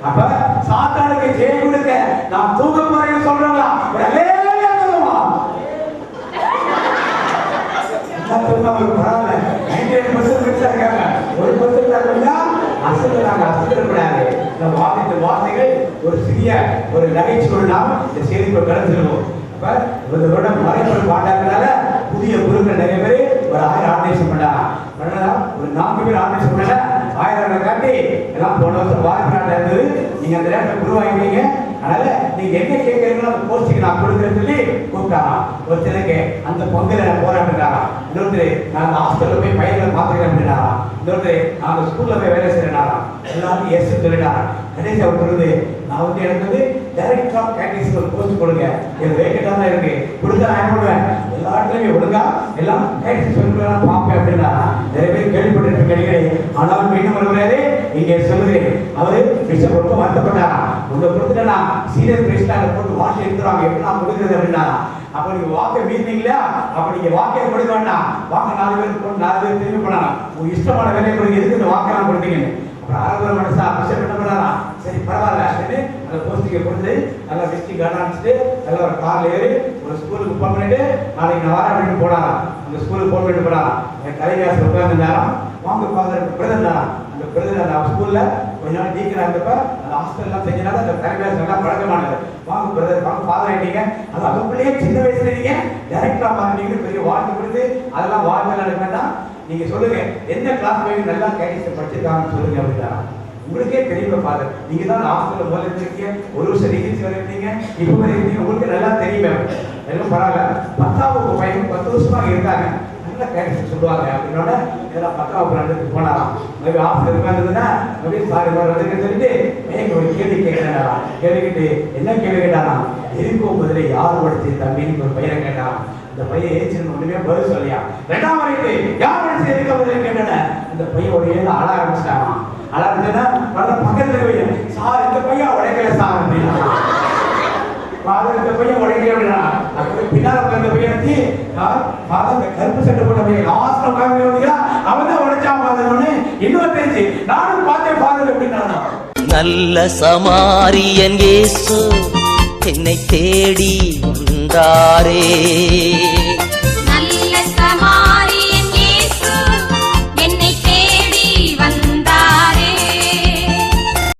அப்ப சாத்தானுக்கு ஜெயம் கொடுக்க நாம் தூக்க முறையில் சொல்றோங்களா? வார்த்தைகள் ஒரு சிறிய ஒரு நகைச்சுவை நாம் இந்த செய்தியை கடந்துருவோம். இவங்களோட மறைப்பொருள் பாண்டாங்கனால புதிய குருக்கள் நிறைய பேர் ஒரு 1000 ஆர்டினேஷன் பண்ணாங்க. ஒரு 4 பேர் ஆர்டினேஷன் பண்ணல 1000 காட்டி எல்லாம் போன வருஷம் வாய்ப்பு இருந்தது. நீங்க அந்த நேரத்தில் குருவாங்க. அதனால நீங்க என்ன கேட்கறீங்களோ அந்த போஸ்டிங் நான் கொடுக்குறேன்னு சொல்லி கூப்பிட்டாராம். ஒரு சிலருக்கு அந்த பொங்கல போராடுறாராம். இன்னொருத்தர் நான் ஹாஸ்டல்ல போய் பையனை பார்த்துக்கிறேன் அப்படின்னாராம். இன்னொருத்தர் நான் ஸ்கூல்ல போய் வேலை செய்யறாராம். எல்லாரும் எஸ் சொல்லிட்டாராம். கடைசி அவர் சொல்லுது, நான் வந்து எனக்கு வந்து டைரக்டர் ஆஃப் கேட்டரிங்ஸ் ஒரு போஸ்ட் கொடுங்க, எனக்கு வேகட்டா தான் இருக்கு, கொடுத்தா நான் என்ன பண்ணுவேன்? எல்லா இடத்துலையும் ஒழுங்கா எல்லாம் கேட்டரிங்ஸ் சொல்லுவேன் பார்ப்பேன் அப்படின்னா நிறைய பேர் கேள்விப்பட்டு கிடையாது. ஆனால் மீண்டும் வருவாரு இங்கே சொல்லுகிறேன். அவரு பிஷப் ரொம்ப வருத்தப்பட்டாராம். உங்க கொடுத்துட்டா சீரியஸ் பிரிஸ்டாக போட்டு வாட்சி எடுத்துருவாங்க, எப்படி நான் கொடுக்குறது அப்படின்னா. அப்ப நீங்க வாக்கை மீறினீங்களா? அப்ப நீங்க வாக்கை கொடுக்க வேண்டாம். வாக்க 4 பேர் போட்டு 4 பேர் திரும்பி போனாங்க. உங்க இஷ்டமான வேலையை கொடுங்க, எதுக்கு இந்த வாக்கெல்லாம் கொடுத்தீங்க? அப்புறம் ஆரம்ப மனசா பிஷப் என்ன பண்ணாரா? சரி பரவாயில்ல அப்படின்னு அந்த போஸ்டிங்கை கொடுத்து நல்லா விசிட்டிங் கார்டு அனுப்பிச்சிட்டு நல்லா ஒரு கார்ல ஏறி ஒரு ஸ்கூலுக்கு போன் பண்ணிட்டு நாளைக்கு நான் வரேன் அப்படின்னு போனாராம். அந்த ஸ்கூலுக்கு போன் பண்ணிட்டு போனாராம். என் தலைவியாசம் உட்கார்ந்துருந்தாராம். வாங்க ஃபாதர் பிரதர் தானா? அந்த பிரதர் அந்த ஸ்கூல்ல கொஞ்ச நாள் டீச்சரா இருந்தப்ப அந்த ஹாஸ்டல்லாம் செஞ்சனால அந்த தலைவியாசம் எல்லாம் பழக்கமானது. வாங்க பிரதர், வாங்க ஃபாதர் ஆயிட்டீங்க, அது அதுக்குள்ளேயே சின்ன வயசுல நீங்க டைரக்டரா மாறிட்டீங்கன்னு பெரிய வாழ்த்து கொடுத்து அதெல்லாம் வாழ்த்து நடக்க வேண்டாம். நீங்க சொல்லுங்க எந்த கிளாஸ் போய் நல்லா கேட்டீஸ் படிச்சிருக்காங்கன்னு சொல்லுங்க அப்படின்னா. உங்களுக்கே தெரியுமா ஃபாதர், நீங்க தான் ஹாஸ்டல்ல முதல்ல இருக்கீங்க, ஒரு வருஷம் டிகிரி வரைக்கும் இப்போ இருக்கீங்க, உங்களுக்கு நல்லா தெரியுமே. எல்லாம் பரவாயில்ல. 10வது பையன் 10 வருஷமா இருக்காங்க, நல்லா கேட்டீஸ் சொல்லுவாங்க அப்படின்னோட இதெல்லாம் 10வது நடந்துட்டு போனாராம். ஹாஸ்டல் உட்காந்துருந்தா சாரி வந்துட்டு சொல்லிட்டு ஒரு கேள்வி கேட்கிறாராம். கேள்விக்கிட்டு என்ன கேள்வி கேட்டாராம்? எரிக்கும் பதில யார் படிச்சு தம்பின்னு ஒரு பையனை கேட்டாராம். இந்த பையன் ஏச்சின்னு ஒண்ணுமே பதில் சொல்லியா. 2ஆம் வரைக்கு யார் படிச்சு எரிக்க பதில கேட்டன. அந்த பையன் ஒரு ஏழு அழ ஆரம்பிச்சிட்டாராம். அழ ஆரம்பிச்சா பக்கத்துல பையன் சார் இந்த பையன் உடைக்கல சார் அப்படின்னா. இந்த பையன் உடைக்கல அப்படின்னா பின்னால உட்கார்ந்த பையனுக்கு இந்த கருப்பு சட்டை போட்ட பையன் லாஸ்ட்ல உட்கார்ந்து அவன் தான் உடைச்சான் பாதன்னு இன்னொரு தெரிஞ்சு நானும் பார்த்தேன் பாதல் அப்படின்னா. நல்ல சமாரியன் இயேசு என்னை தேடி வந்தாரே.